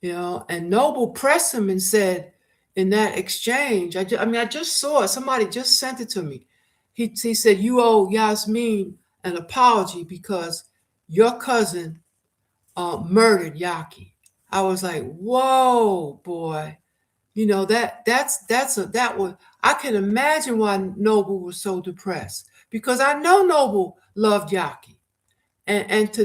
[SPEAKER 1] and Noble pressed him and said in that exchange, I just saw it, somebody just sent it to me. He said, you owe Yaasmyn an apology because your cousin murdered Yaki. I was like, whoa, boy. That was, I can imagine why Noble was so depressed, because I know Noble loved Yaki. And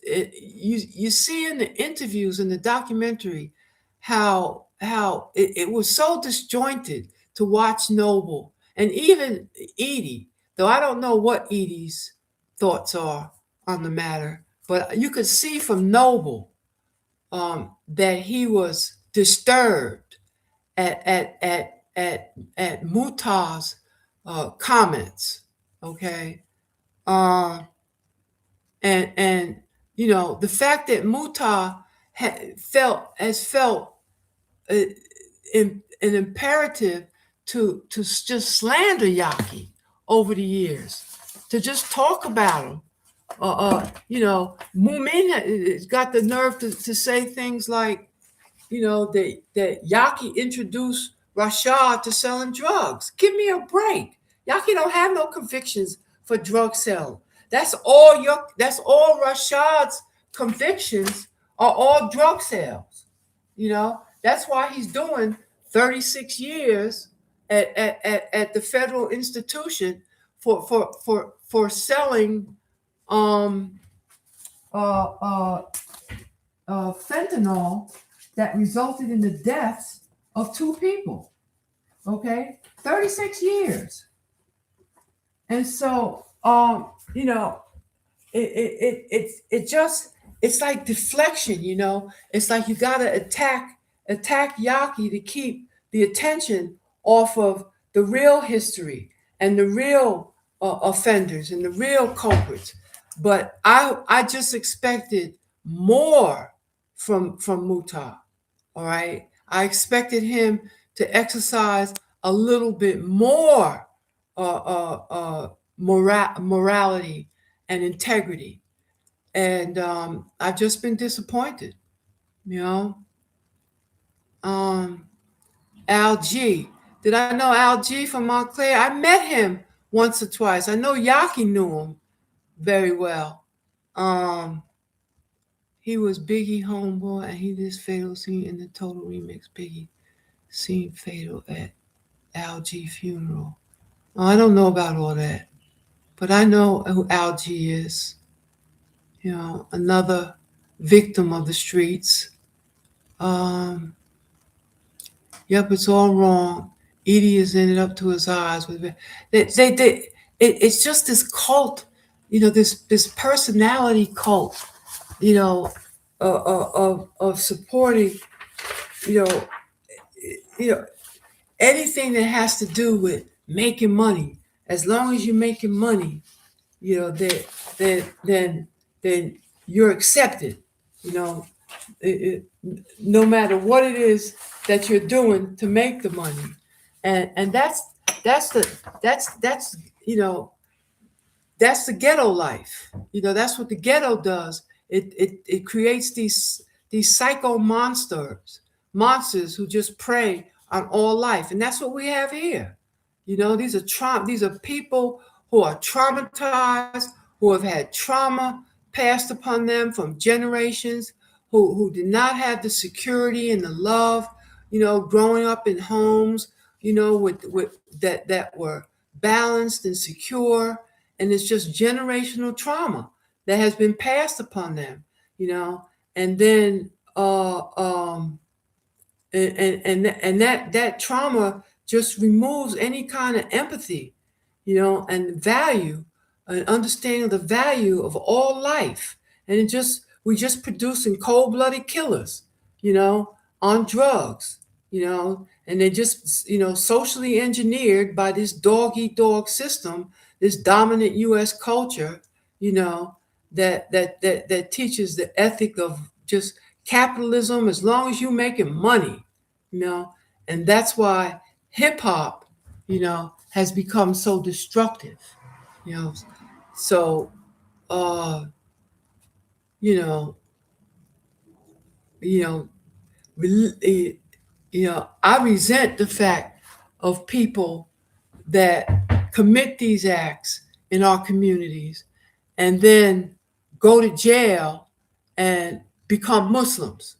[SPEAKER 1] you see in the interviews in the documentary how it was so disjointed to watch Noble and even Edie, though I don't know what Edie's thoughts are on the matter, but you could see from Noble that he was disturbed at Mutah's comments. Okay. And the fact that Mutah has felt an imperative to just slander Yaki over the years, to just talk about him. Mumin has got the nerve to say things like, that Yaki introduced Rashad to selling drugs. Give me a break. Yaki don't have no convictions for drug selling. That's all Rashad's convictions are, all drug sales. That's why he's doing 36 years at the federal institution for selling fentanyl that resulted in the deaths of 2 people. Okay, 36 years. And so it's like deflection. It's like you gotta attack Yaki to keep the attention off of the real history and the real offenders and the real culprits. But I just expected more from Mutah. All right, I expected him to exercise a little bit more morality and integrity, and I've just been disappointed. Al G. Did I know Al G from Montclair? I met him once or twice. I know Yaki knew him very well. He was Biggie homeboy, and he did Fatal Scene in the Total Remix. Biggie seen Fatal at Al G funeral. Oh, I don't know about all that, but I know who Al G is. Another victim of the streets. Yep, it's all wrong. Edie has ended up to his eyes with it. It's just this cult, this personality cult, of supporting, anything that has to do with making money. As long as you're making money, then you're accepted. No matter what it is that you're doing to make the money, and that's the ghetto life. That's what the ghetto does. It creates these psycho monsters who just prey on all life, and that's what we have here. These are people who are traumatized, who have had trauma passed upon them from generations, who did not have the security and the love, growing up in homes, with that were balanced and secure, and it's just generational trauma that has been passed upon them, and then and that trauma just removes any kind of empathy, and value, an understanding of the value of all life, and we just producing cold-blooded killers, on drugs, and they're just, socially engineered by this dog-eat-dog system this dominant U.S. culture, that teaches the ethic of just capitalism as long as you're making money, and that's why hip hop, has become so destructive, So, uh, you know, you know, I resent the fact of people that commit these acts in our communities and then go to jail and become Muslims.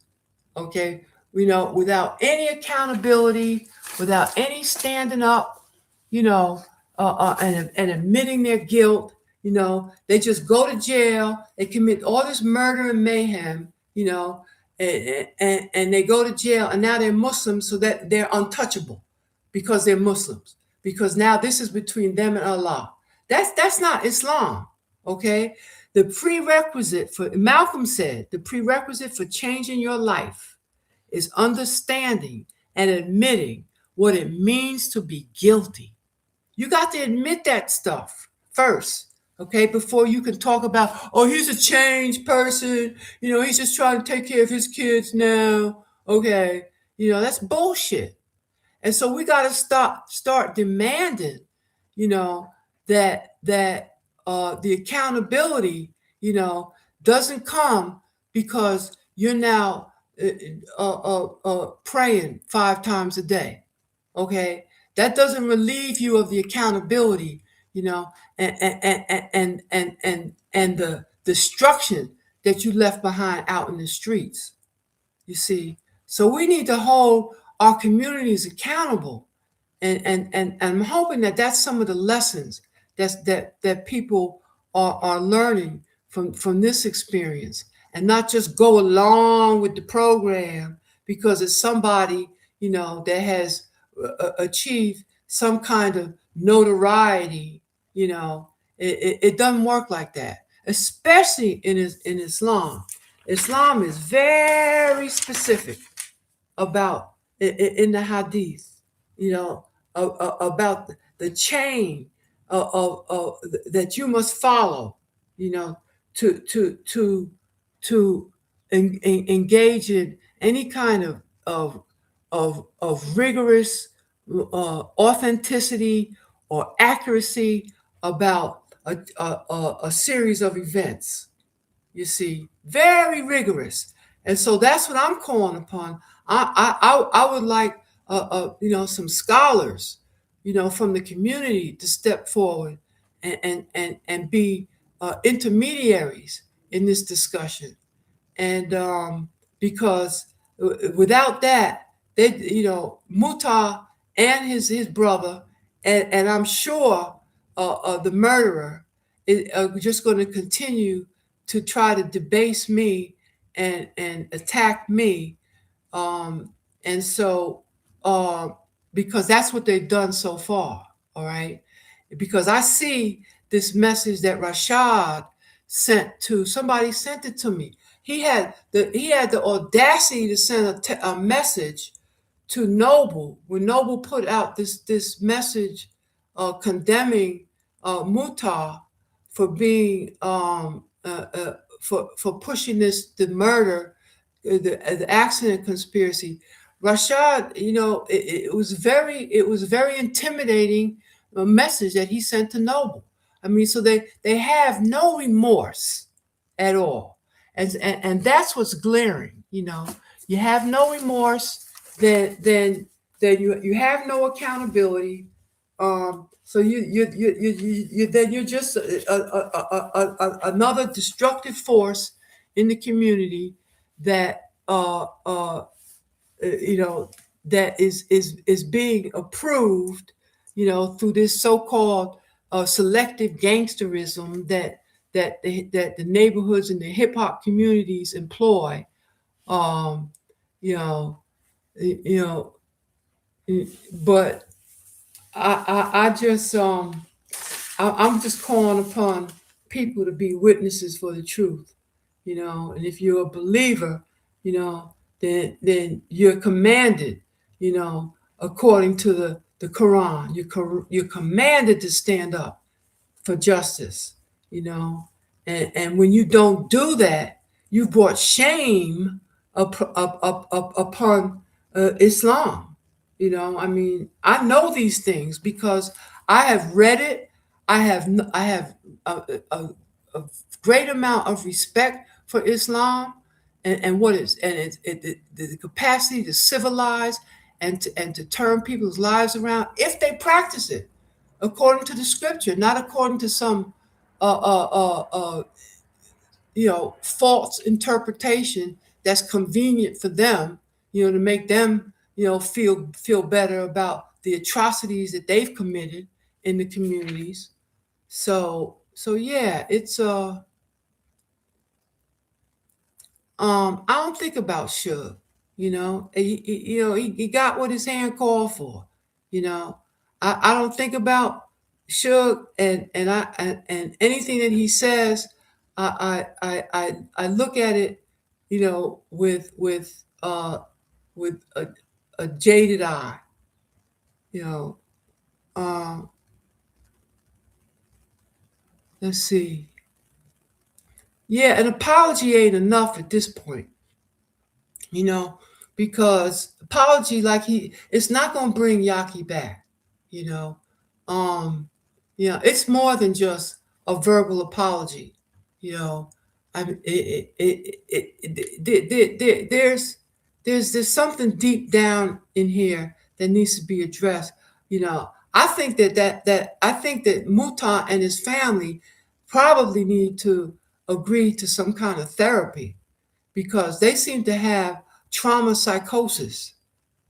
[SPEAKER 1] Okay, without any accountability, without any standing up, and admitting their guilt. They just go to jail, they commit all this murder and mayhem, and they go to jail, and now they're Muslims, so that they're untouchable because they're Muslims. Because now this is between them and Allah. That's not Islam. Okay, the prerequisite for Malcolm said the prerequisite for changing your life is understanding and admitting what it means to be guilty. You got to admit that stuff first, okay, before you can talk about, oh, he's a changed person, he's just trying to take care of his kids now. Okay, that's bullshit. And so we got to start demanding, that the accountability, doesn't come because you're now praying 5 times a day. Okay, that doesn't relieve you of the accountability, and the destruction that you left behind out in the streets. You see, so we need to hold our communities accountable, and I'm hoping that that's some of the lessons that people are learning from this experience, and not just go along with the program because it's somebody that has achieved some kind of notoriety. It doesn't work like that, especially in Islam. Islam is very specific about in the hadith, about the chain of that you must follow, to engage in any kind of rigorous authenticity or accuracy about a series of events. You see, very rigorous, and so that's what I'm calling upon. I would like some scholars, from the community to step forward and be intermediaries in this discussion, and because without that, Muta and his brother, and I'm sure the murderer is just going to continue to try to debase me and attack me, and so because that's what they've done so far. All right, because I see this message that Rashad somebody sent it to me. He had the audacity to send a message to Noble when Noble put out this message condemning Muta for being for pushing the murder, the accident conspiracy. Rashad, it was very intimidating message that he sent to Noble. I mean, so they have no remorse at all, and that's what's glaring. You have no remorse, then you have no accountability. So you're just another destructive force in the community that that is being approved, through this so-called selective gangsterism that the neighborhoods and the hip hop communities employ. Um, you know, you know, but I just I'm just calling upon people to be witnesses for the truth, and if you're a believer, then you're commanded, according to the Quran, you're commanded to stand up, for justice, and when you don't do that, you brought shame upon Islam. I mean, I know these things because I have read it. I have a great amount of respect for Islam and what is and the capacity to civilize and to turn people's lives around if they practice it according to the scripture, not according to some uh, uh, uh, uh, false interpretation that's convenient for them, to make them, feel better about the atrocities that they've committed in the communities. So yeah, it's I don't think about Suge. He got what his hand called for. You know, I don't think about Suge and anything that he says. I look at it, with a jaded eye. You know, um, let's see. Yeah, an apology ain't enough at this point. you know, because apology, like it's not going to bring Yaki back, you know. Um, it's more than just a verbal apology, you know. I mean, there's something deep down in here that needs to be addressed. I think that Muta and his family probably need to agree to some kind of therapy because they seem to have trauma psychosis,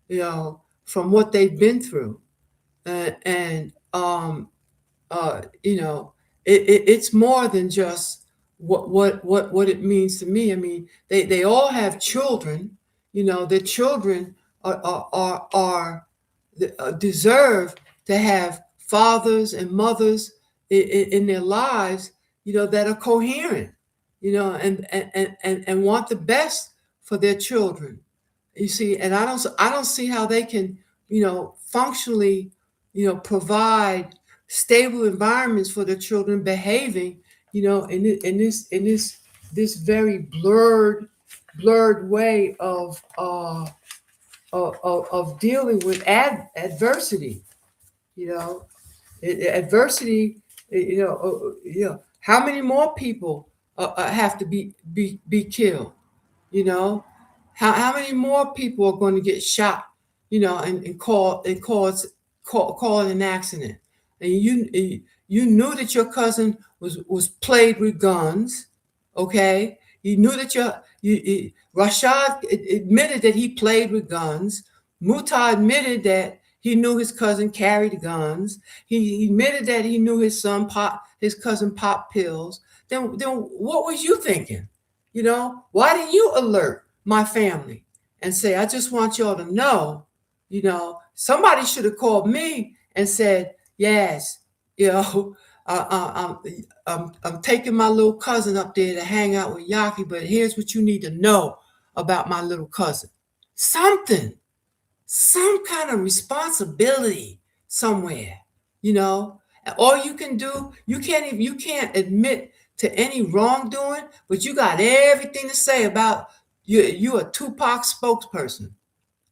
[SPEAKER 1] from what they've been through. And you know, it's more than just what it means to me. I mean, they all have children. Their children deserve to have fathers and mothers in their lives, that are coherent, and want the best for their children. You see, and I don't see how they can, functionally, provide stable environments for their children behaving, in this very blurred way of dealing with adversity. You know, adversity. How many more people have to be killed? You know, how many more people are going to get shot? And call it an accident. And you knew that your cousin was played with guns. Okay, you knew that Rashad admitted that he played with guns. Muta admitted that he knew his cousin carried guns. He admitted that he knew his cousin popped pills. Then what was you thinking? Why didn't you alert my family and say, I just want y'all to know, somebody should have called me and said, yes, I'm taking my little cousin up there to hang out with Yaki, but here's what you need to know about my little cousin. Something, some kind of responsibility somewhere, all you can do, you can't admit to any wrongdoing, but you got everything to say about you a Tupac spokesperson.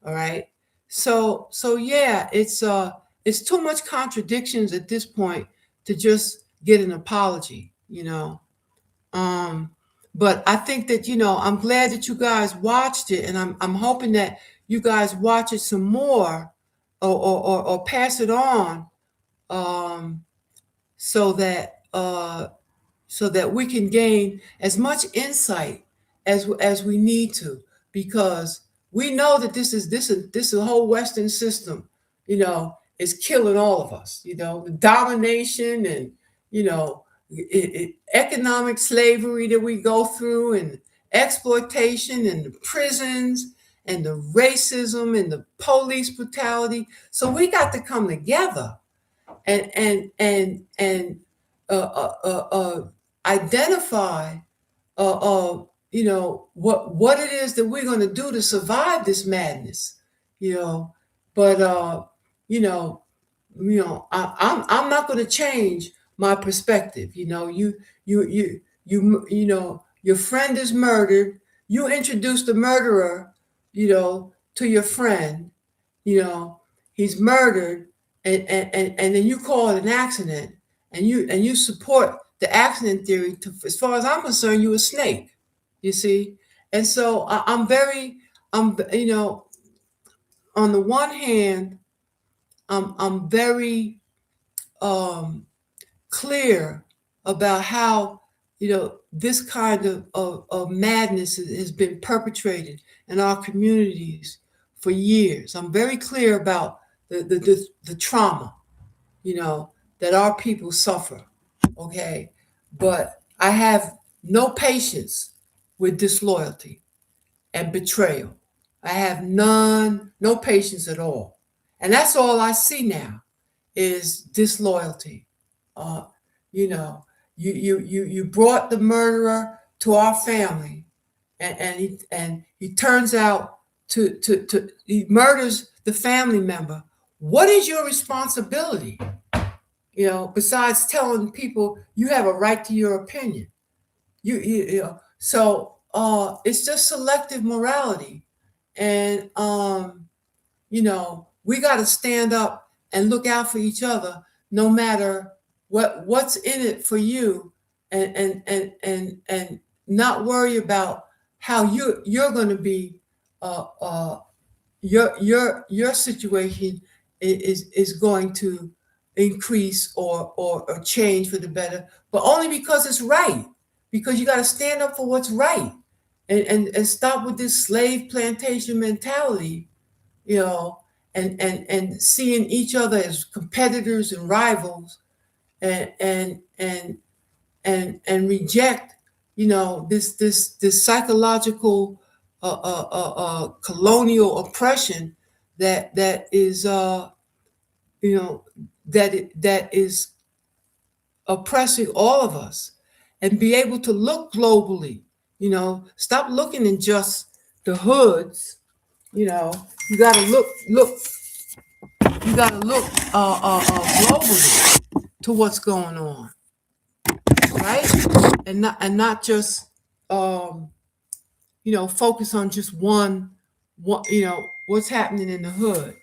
[SPEAKER 1] All right. So yeah, it's too much contradictions at this point to just get an apology, but I think that, I'm glad that you guys watched it, and I'm hoping that you guys watch it some more or pass it on, um, so that we can gain as much insight as we need to, because we know that this whole Western system, is killing all of us. The domination and economic slavery that we go through, and exploitation, and the prisons, and the racism, and the police brutality. So we got to come together and identify what it is that we're going to do to survive this madness. But I'm not going to change my perspective. Your friend is murdered. You introduce the murderer, to your friend. He's murdered, and then you call it an accident, and you support the accident theory. As far as I'm concerned, you a snake. You see, and so I'm on the one hand, I'm very clear about how this kind of madness has been perpetrated in our communities for years. I'm very clear about the trauma that our people suffer. Okay, but I have no patience with disloyalty and betrayal. I have no patience at all, and that's all I see now is disloyalty. Uh, you know, you brought the murderer to our family, and he turns out to he murders the family member. What is your responsibility? Besides telling people you have a right to your opinion. So it's just selective morality, and we got to stand up and look out for each other, no matter what's in it for you, and not worry about how you're going to be. Your situation is going to increase or change for the better, but only because it's right. Because you got to stand up for what's right, and stop with this slave plantation mentality, and seeing each other as competitors and rivals, and reject, this psychological colonial oppression that is that is oppressing all of us, and be able to look globally. Stop looking in just the hoods. You got to look. You got to look globally to what's going on, right? And not just focus on just one, what's happening in the hood.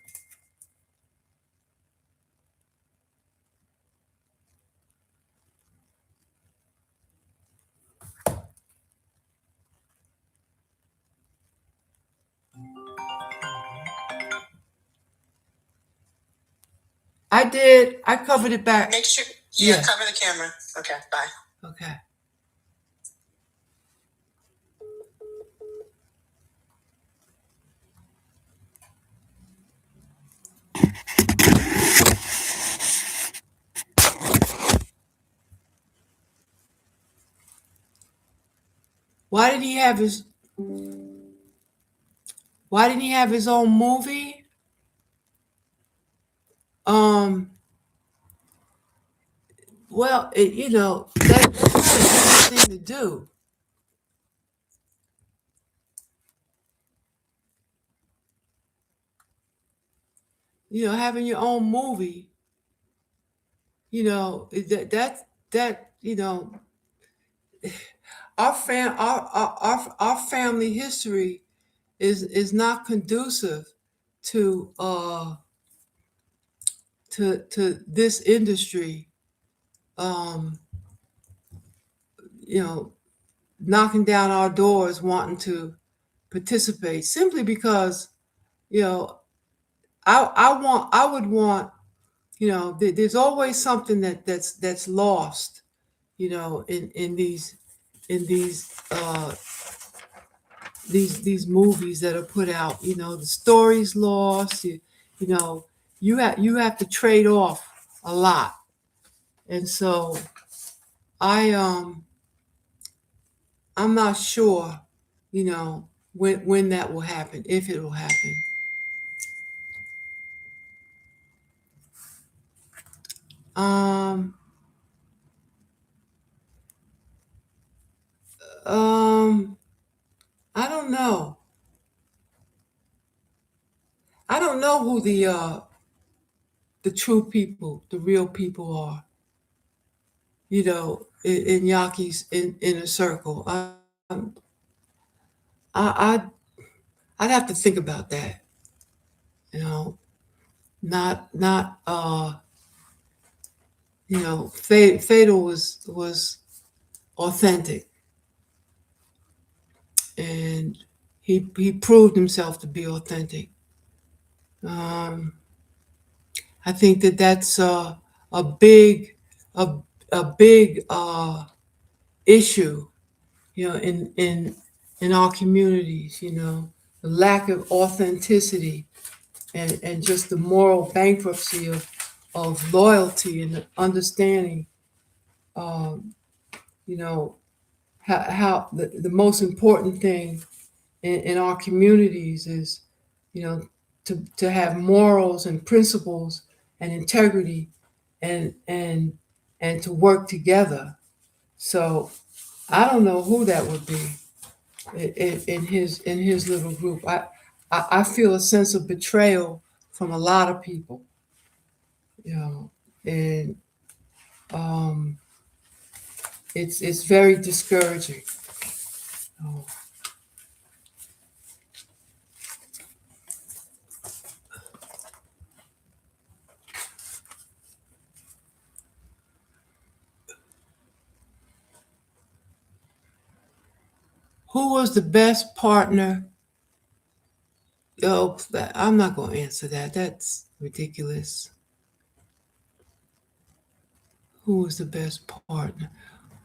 [SPEAKER 1] I did. I covered it back.
[SPEAKER 3] Make sure, cover the camera. Okay, bye.
[SPEAKER 1] Okay. Why did he have his own movie? Well, that's not an easy thing to do. Having your own movie, that our family history is not conducive to to this industry, um, knocking down our doors wanting to participate, simply because I would want, there's always something that's lost, in these movies that are put out. The story's lost. You have to trade off a lot, and so I'm not sure, when that will happen, if it will happen. Um, I don't know. I don't know who the true people, the real people are. in Yaki's inner circle. I I'd have to think about that. You know, not Fatal was authentic, and he proved himself to be authentic. Um, I think that's a big a a big issue, in our communities. The lack of authenticity and just the moral bankruptcy of loyalty and understanding. Um, you know how the most important thing in our communities is, to have morals and principles and integrity, and to work together. So I don't know who that would be in his little group. I feel a sense of betrayal from a lot of people, and um, it's very discouraging. Oh. Who was the best partner? Oh, I'm not going to answer that. That's ridiculous. Who was the best partner?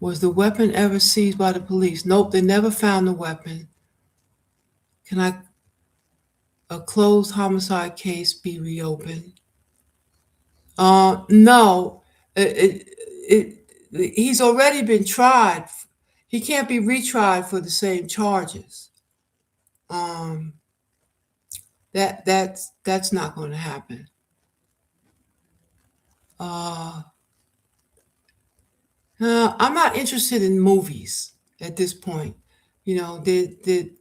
[SPEAKER 1] Was the weapon ever seized by the police? Nope, they never found the weapon. Can a closed homicide case be reopened? No. He's already been tried. He can't be retried for the same charges. Um, that's not going to happen. I'm not interested in movies at this point. Yeah, the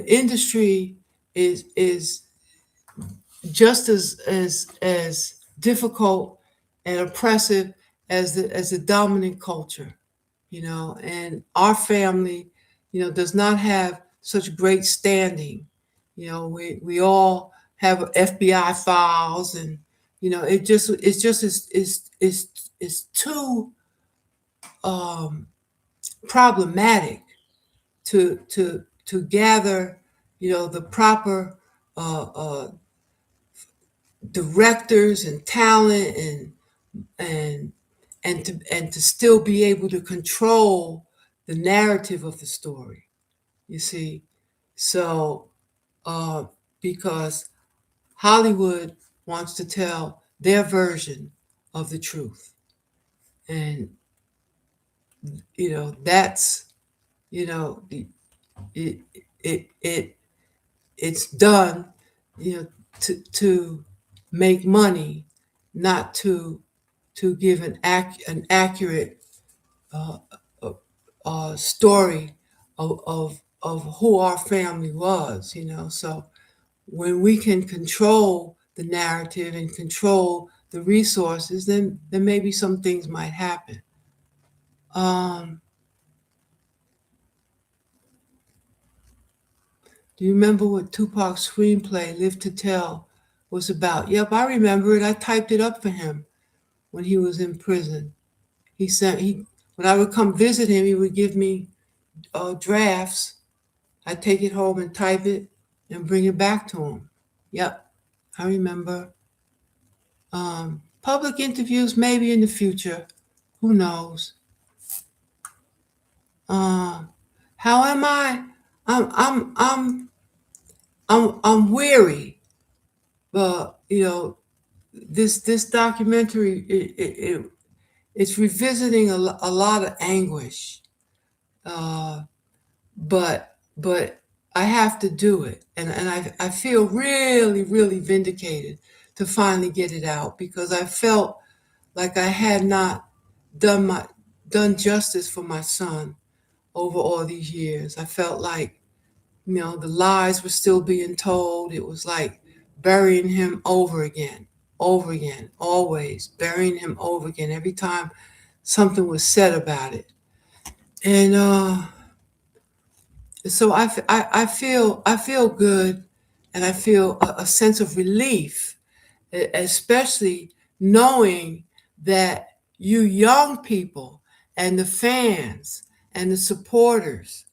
[SPEAKER 1] industry is just as difficult and oppressive as the dominant culture. And our family, does not have such great standing. We all have FBI files, and it's too problematic to gather, the proper directors and talent, and to still be able to control the narrative of the story. You see, so because Hollywood wants to tell their version of the truth, and that's it it it it's done, to make money, not to give an accurate uh, story of who our family was. So when we can control the narrative and control the resources, then maybe some things might happen. Do you remember what Tupac's screenplay, Live to Tell, was about? Yep, I remember it. I typed it up for him when he was in prison. When I would come visit him, he would give me drafts. I'd take it home and type it and bring it back to him. Yep, I remember. Public interviews, maybe in the future. Who knows? How am I? I'm weary. But this documentary, it's revisiting a lot of anguish. But I have to do it, and I feel really, really vindicated to finally get it out, because I felt like I had not done justice for my son over all these years. I felt like, the lies were still being told. It was like burying him over again. over again, always burying him over again every time something was said about it. And so I feel good, and I feel a sense of relief, especially knowing that you young people and the fans and the supporters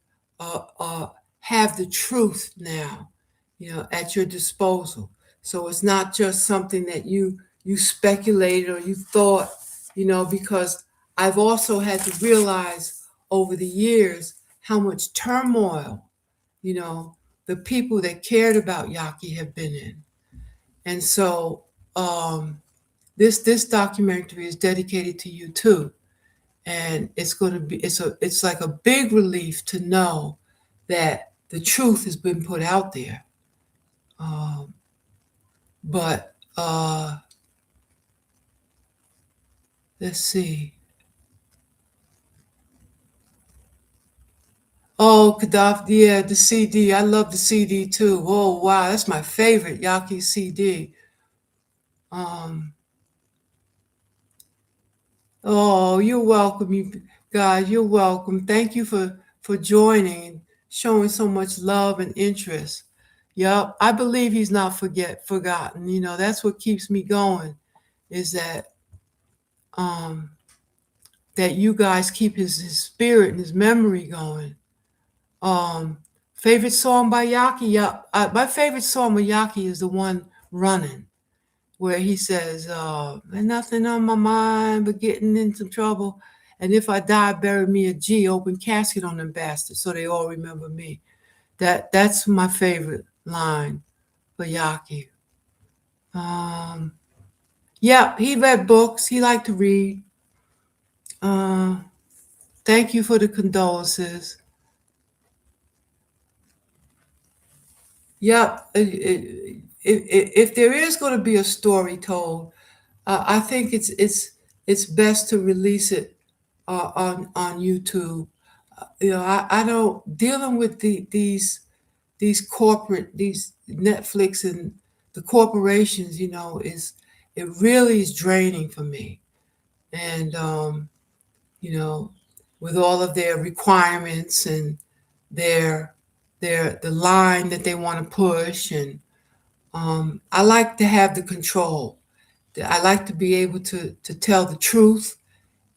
[SPEAKER 1] have the truth now, at your disposal. So it's not just something that you speculated or you thought, because I've also had to realize over the years how much turmoil, the people that cared about Yaki have been in. And so this documentary is dedicated to you too. And it's going to be it's like a big relief to know that the truth has been put out there. But let's see. Oh, Kadafi, yeah, the CD. I love the CD too. Oh, wow, that's my favorite Yaki CD. Oh, you're welcome, you guys. You're welcome. Thank you for joining, showing so much love and interest. Yep, I believe he's not forgotten. That's what keeps me going, is um that you guys keep his spirit and his memory going. Um, Favorite song by Yaki? Yeah, my favorite song by Yaki is the one "Running," where he says, "There's nothing on my mind but getting in some trouble. And if I die, bury me a G, open casket on them bastards so they all remember me." That's my favorite line for Yaki. Yeah, he read books. He liked to read. Uh, Thank you for the condolences. Yep. If there is going to be a story told, I think it's best to release it on YouTube. I don't dealing with these corporate, these Netflix and the corporations. It really is draining for me. And you know, with all of their requirements and their the line that they want to push, and I like to have the control. I like to be able to tell the truth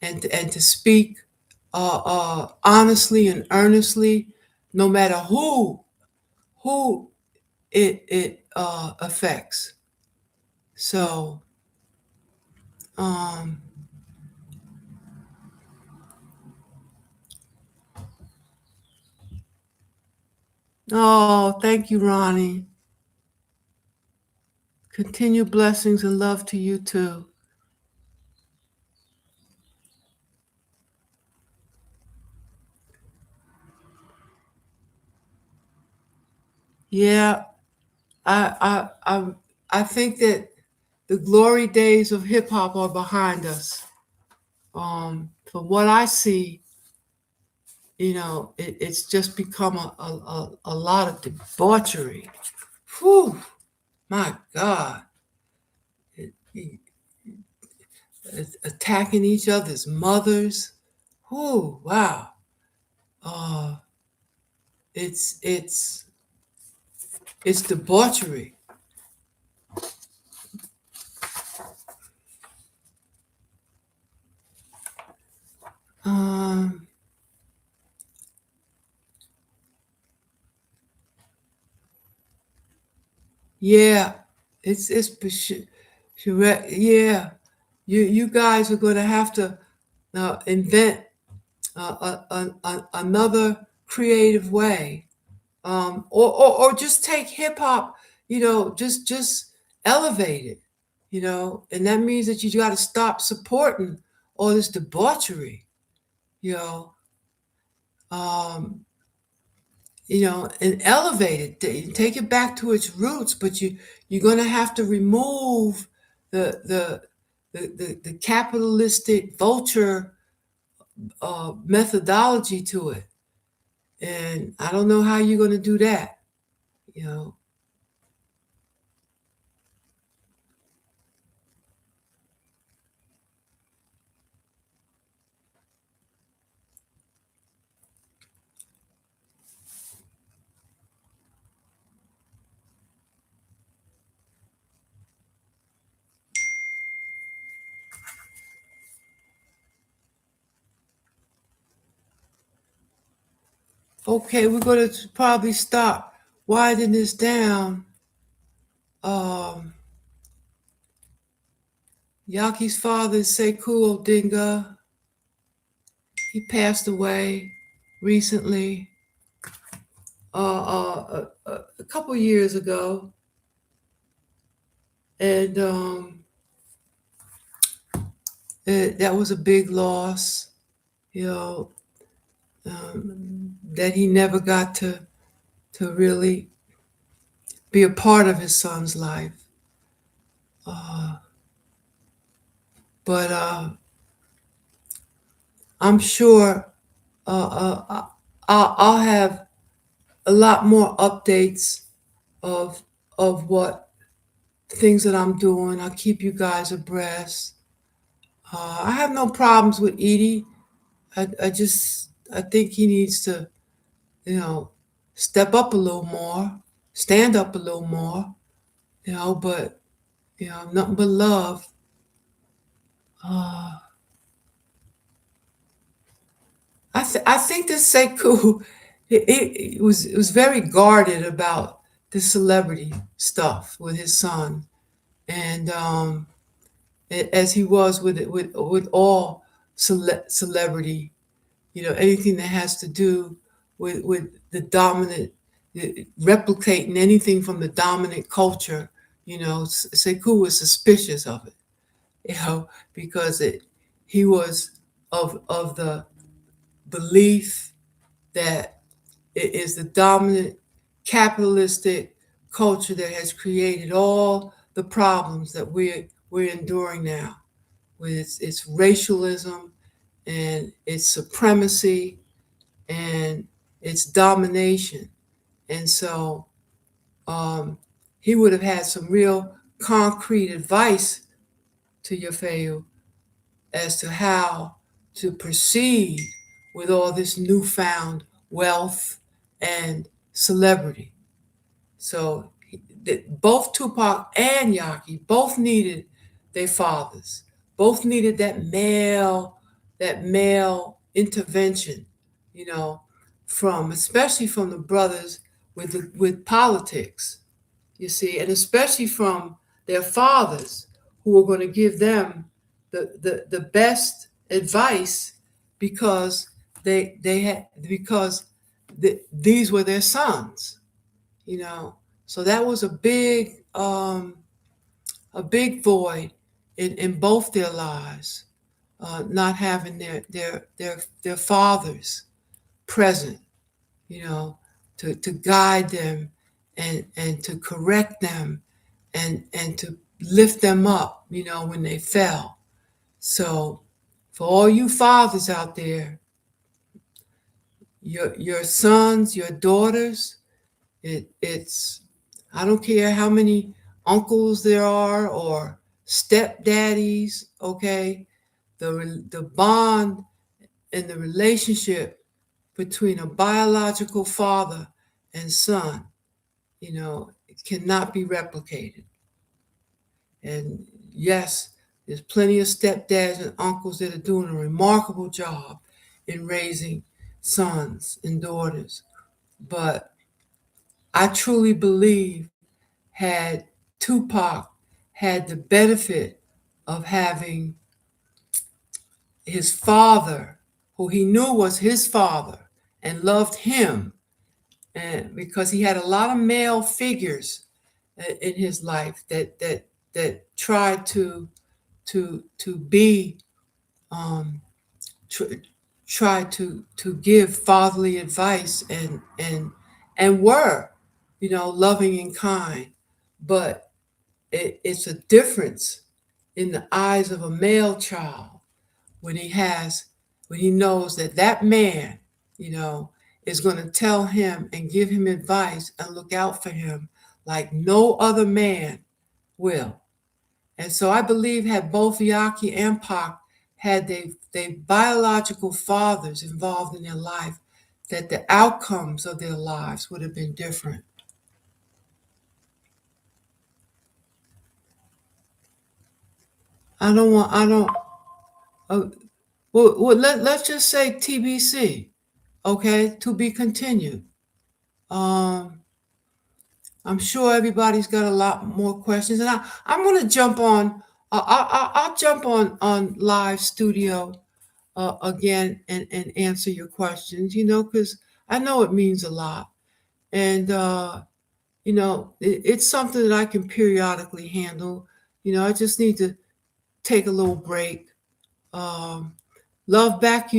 [SPEAKER 1] and to speak honestly and earnestly, no matter who it affects. So um, oh, thank you, Ronnie. Continued blessings and love to you too. Yeah, I think that the glory days of hip hop are behind us. From what I see, it's just become a lot of debauchery. Whew, my God. It- Attacking each other's mothers. Whew, wow. Uh, it's it's debauchery. Um, yeah, yeah. You guys are going to have to invent another creative way, or just take hip hop, just elevate it, and that means that you got to stop supporting all this debauchery, you know, um, and elevate it, take it back to its roots. But you're going to have to remove the capitalistic vulture methodology to it. And I don't know how you're going to do that, you know. Okay, we're going to probably stop winding this down. Yaki's father is Sekou Odinga. He passed away recently, a couple years ago, and that was a big loss. You know, that he never got to really be a part of his son's life. But I'm sure I'll have a lot more updates of what things that I'm doing. I'll keep you guys abreast. I have no problems with Edie. I think he needs to, step up a little more, stand up a little more, but nothing but love. I think that Sekou it was very guarded about the celebrity stuff with his son, and as he was with all celebrity, anything that has to do with the dominant, replicating anything from the dominant culture. Sekou was suspicious of it, because he was of the belief that it is the dominant capitalistic culture that has created all the problems that we're enduring now, with its racialism and its supremacy and its domination. And so he would have had some real concrete advice to Yafeu as to how to proceed with all this newfound wealth and celebrity. So both Tupac and Yaki both needed their fathers, both needed that male intervention, especially from the brothers with politics, you see, and especially from their fathers, who were going to give them the best advice, because these were their sons, So that was a big void in both their lives, not having their fathers present, to guide them and to correct them and to lift them up, when they fell. So for all you fathers out there, your sons, your daughters, it's I don't care how many uncles there are or stepdaddies, okay? The bond and the relationship between a biological father and son, it cannot be replicated. And yes, there's plenty of stepdads and uncles that are doing a remarkable job in raising sons and daughters. But I truly believe, had Tupac had the benefit of having his father, who he knew was his father and loved him, and because he had a lot of male figures in his life that tried to be try to give fatherly advice and were, loving and kind, but it's a difference in the eyes of a male child when he knows that man, is going to tell him and give him advice and look out for him like no other man will. And so I believe, had both Yaki and Pac had they biological fathers involved in their life, that the outcomes of their lives would have been different. I don't want, I don't, well let's just say TBC. Okay, to be continued. I'm sure everybody's got a lot more questions, and I'm going to jump on. I'll jump on live studio again and answer your questions. Because I know it means a lot, and it's something that I can periodically handle. I just need to take a little break. Um, love back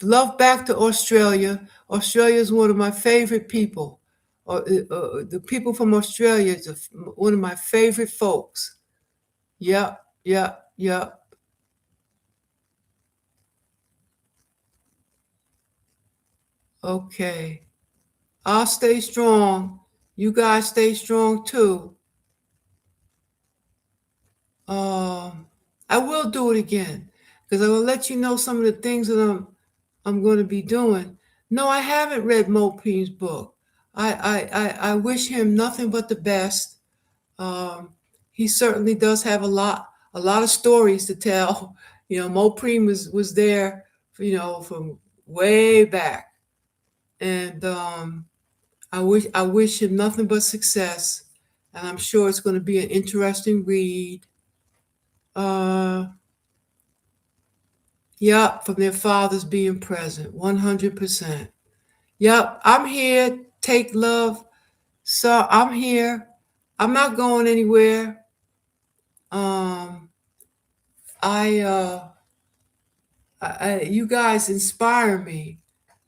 [SPEAKER 1] love back to Australia. Australia is one of my favorite people. The people from Australia is one of my favorite folks. Yep, yep, yep. Okay. I'll stay strong. You guys stay strong too. I will do it again because I will let you know some of the things that I'm going to be doing. No, I haven't read Mo Peen's book. I wish him nothing but the best. He certainly does have a lot of stories to tell. Mo Preen was there, from way back, and I wish him nothing but success, and I'm sure it's going to be an interesting read. Yep, from their fathers being present, 100%. Yep, I'm here. Take love. So I'm here. I'm not going anywhere. Um, you guys inspire me,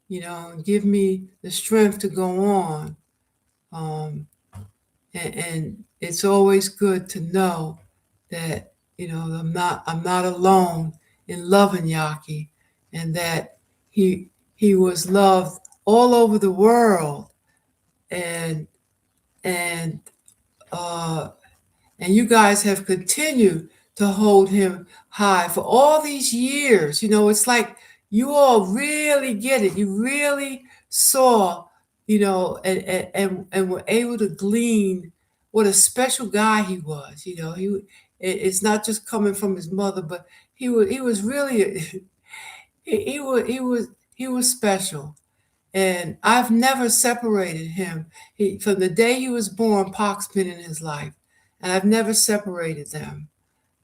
[SPEAKER 1] and give me the strength to go on. And it's always good to know that, I'm not alone in loving Yaki, and that he was loved all over the world, and and uh, and you guys have continued to hold him high for all these years. It's like you all really get it. You really saw, and were able to glean what a special guy he was. It's not just coming from his mother, but he was really he was special. And I've never separated him. From the day he was born, Pac's been in his life, and I've never separated them.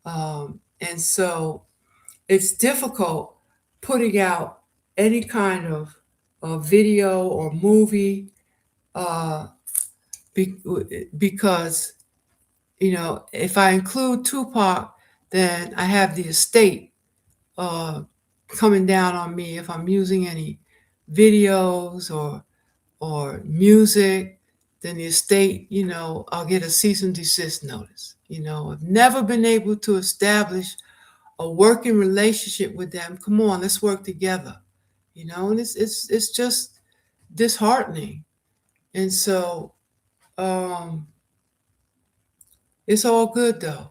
[SPEAKER 1] And so it's difficult putting out any kind of video or movie because, if I include Tupac, then I have the estate coming down on me if I'm using any videos or music. Then the estate, I'll get a cease and desist notice. I've never been able to establish a working relationship with them. Come on, let's work together. And it's just disheartening. And so it's all good though.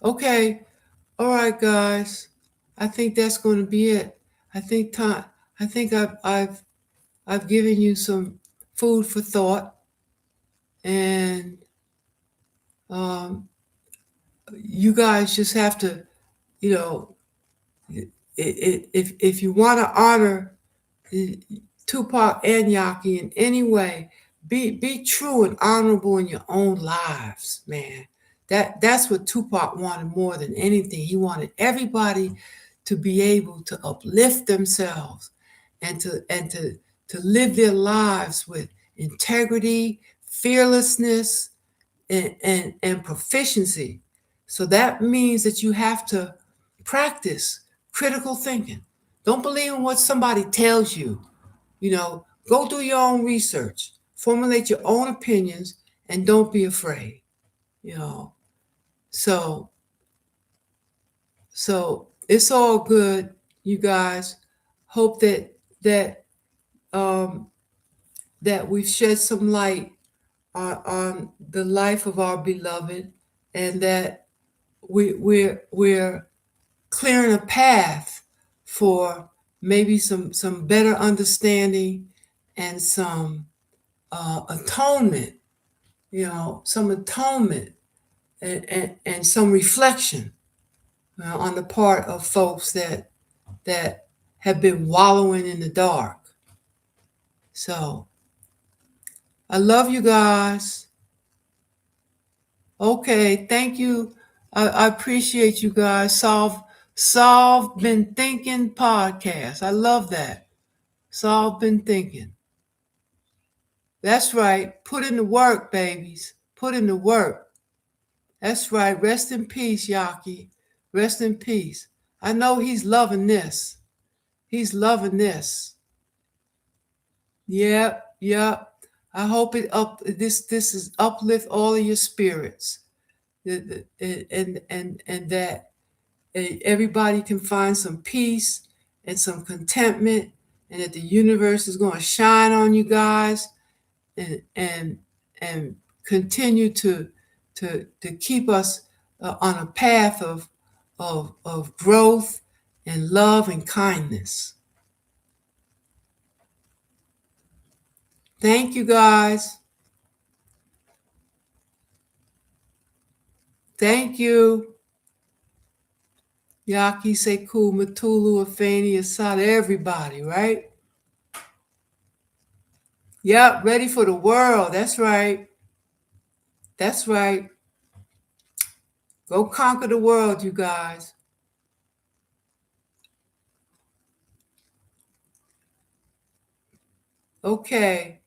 [SPEAKER 1] Okay, all right, guys. I think that's going to be it. I think time. I think I've given you some food for thought, and you guys just have to, you know, if you want to honor Tupac and Yaki in any way, be true and honorable in your own lives, man. That's what Tupac wanted more than anything. He wanted everybody to be able to uplift themselves and to live their lives with integrity, fearlessness, and proficiency. So that means that you have to practice critical thinking. Don't believe in what somebody tells you. Go do your own research, formulate your own opinions, and don't be afraid. You know, so it's all good, you guys. Hope that we've shed some light on the life of our beloved, and that we're clearing a path for maybe some better understanding and some atonement, some atonement and some reflection. on the part of folks that have been wallowing in the dark. So I love you guys. Okay, thank you. I appreciate you guys. Solve Been Thinking podcast. I love that. Solve Been Thinking. That's right. Put in the work, babies. Put in the work. That's right. Rest in peace, Yaki. Rest in peace. I know he's loving this. He's loving this. Yep, yep. I hope this is uplift all of your spirits. And that everybody can find some peace and some contentment, and that the universe is going to shine on you guys and continue to keep us on a path of growth and love and kindness. Thank you guys. Thank you. Yaki, Sekou, Matulu, Afeni, Asada, everybody, right? Yep, ready for the world. That's right. That's right. Go conquer the world, you guys. Okay.